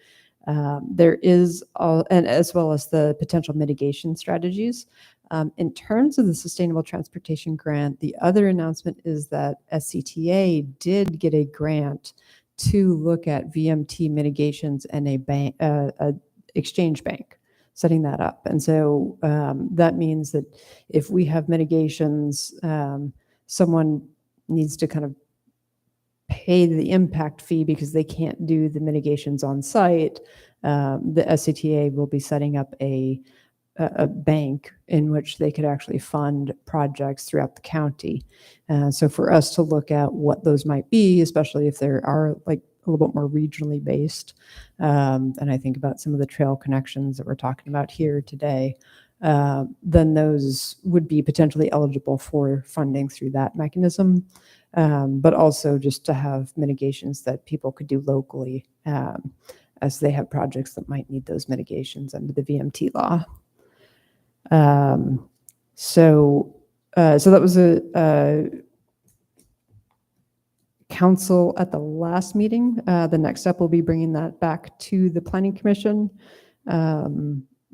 There is, and as well as the potential mitigation strategies. In terms of the Sustainable Transportation Grant, the other announcement is that SCTA did get a grant to look at VMT mitigations and a exchange bank, setting that up. And so that means that if we have mitigations, someone needs to kind of pay the impact fee because they can't do the mitigations on site. The SCTA will be setting up a bank in which they could actually fund projects throughout the county. So for us to look at what those might be, especially if there are like a little bit more regionally based, and I think about some of the trail connections that we're talking about here today, then those would be potentially eligible for funding through that mechanism. but also just to have mitigations that people could do locally as they have projects that might need those mitigations under the VMT law. So that was a council at the last meeting. The next step will be bringing that back to the Planning Commission.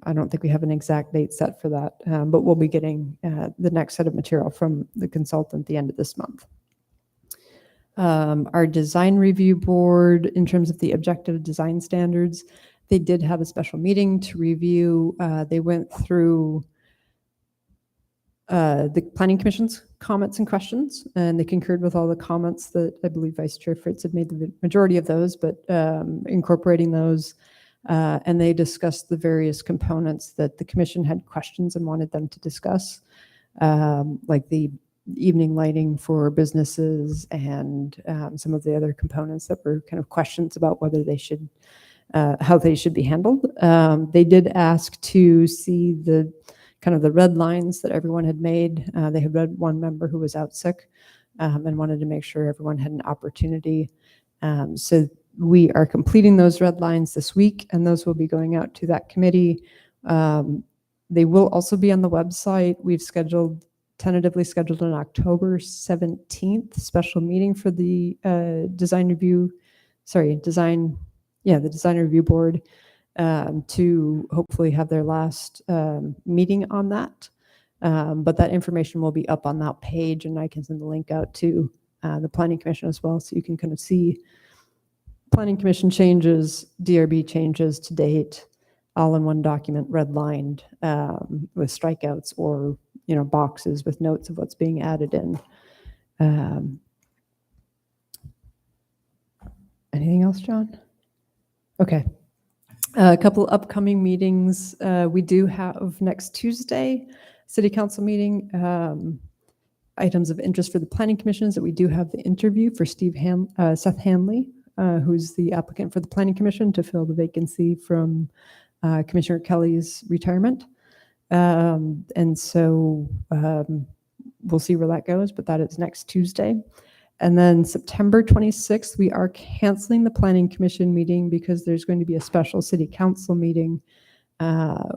I don't think we have an exact date set for that, but we'll be getting the next set of material from the consultant at the end of this month. Our design review board, in terms of the objective design standards, they did have a special meeting to review. They went through the Planning Commission's comments and questions, and they concurred with all the comments that I believe Vice Chair Fritz had made the majority of those, but incorporating those. And they discussed the various components that the Commission had questions and wanted them to discuss, like the evening lighting for businesses and some of the other components that were kind of questions about whether they should, how they should be handled. They did ask to see the kind of the red lines that everyone had made. They had read one member who was out sick and wanted to make sure everyone had an opportunity. So we are completing those red lines this week, and those will be going out to that committee. They will also be on the website. We've tentatively scheduled an October 17th special meeting for the the design review board to hopefully have their last meeting on that. But that information will be up on that page, and I can send the link out to the Planning Commission as well, so you can kind of see Planning Commission changes, DRB changes to date, all in one document, redlined with strikeouts or boxes with notes of what's being added in. Anything else, John? Okay. A couple upcoming meetings. We do have next Tuesday, City Council meeting. Items of interest for the Planning Commission is that we do have the interview for Seth Hanley, who's the applicant for the Planning Commission to fill the vacancy from Commissioner Kelly's retirement. And so we'll see where that goes, but that is next Tuesday. And then September 26th, we are canceling the Planning Commission meeting because there's going to be a special City Council meeting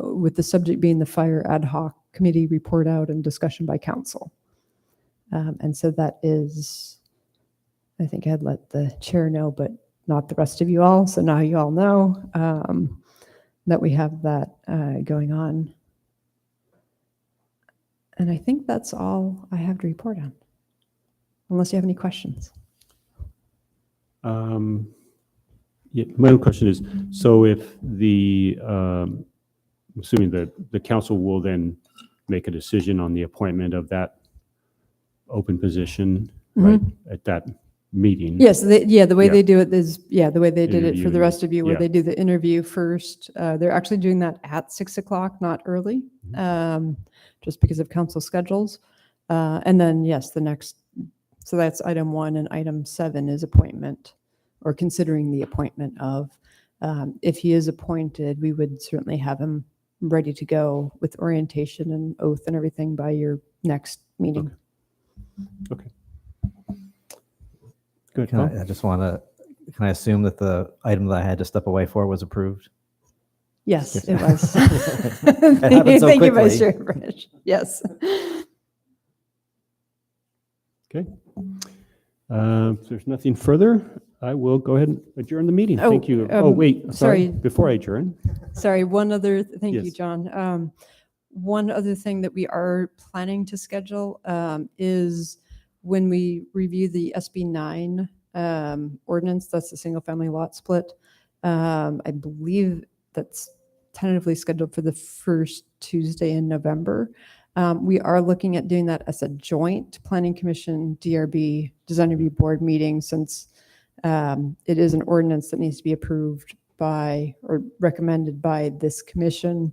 with the subject being the Fire Ad Hoc Committee report out and discussion by council. And so that is, I think I had let the chair know, but not the rest of you all. So now you all know that we have that going on. And I think that's all I have to report on, unless you have any questions. Yeah, my own question is, so if the, assuming that the council will then make a decision on the appointment of that open position, right, at that meeting. Yes, the way they do it is, the way they did it for the Interview, rest of you, where yeah. they do the interview first. They're actually doing that at 6 o'clock, not early, just because of council schedules. And then, yes, the next, so that's item 1, and item 7 is appointment, or considering the appointment of. If he is appointed, we would certainly have him ready to go with orientation and oath and everything by your next meeting. Okay. Good. Can I just want to, can I assume that the item that I had to step away for was approved? Yes, it was. It happened so Thank you, Vice quickly. Chair Frisch. Yes. Okay. If there's nothing further, I will go ahead and adjourn the meeting. Oh, Thank you. Oh, wait, sorry. sorry. Before I adjourn. Sorry, one other, thank you, Yes. John. One other thing that we are planning to schedule is when we review the SB 9 ordinance, that's the single family lot split. I believe that's tentatively scheduled for the first Tuesday in November. We are looking at doing that as a joint Planning Commission DRB Design Review Board meeting, since it is an ordinance that needs to be approved by or recommended by this commission.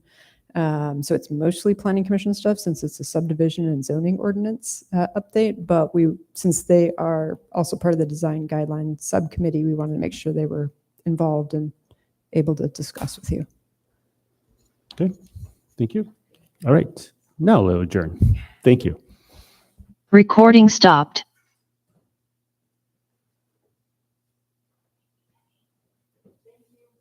So it's mostly Planning Commission stuff, since it's a subdivision and zoning ordinance update. But since they are also part of the design guideline subcommittee, we wanted to make sure they were involved and able to discuss with you. Okay. Thank you. All right. Now we'll adjourn. Thank you. Recording stopped.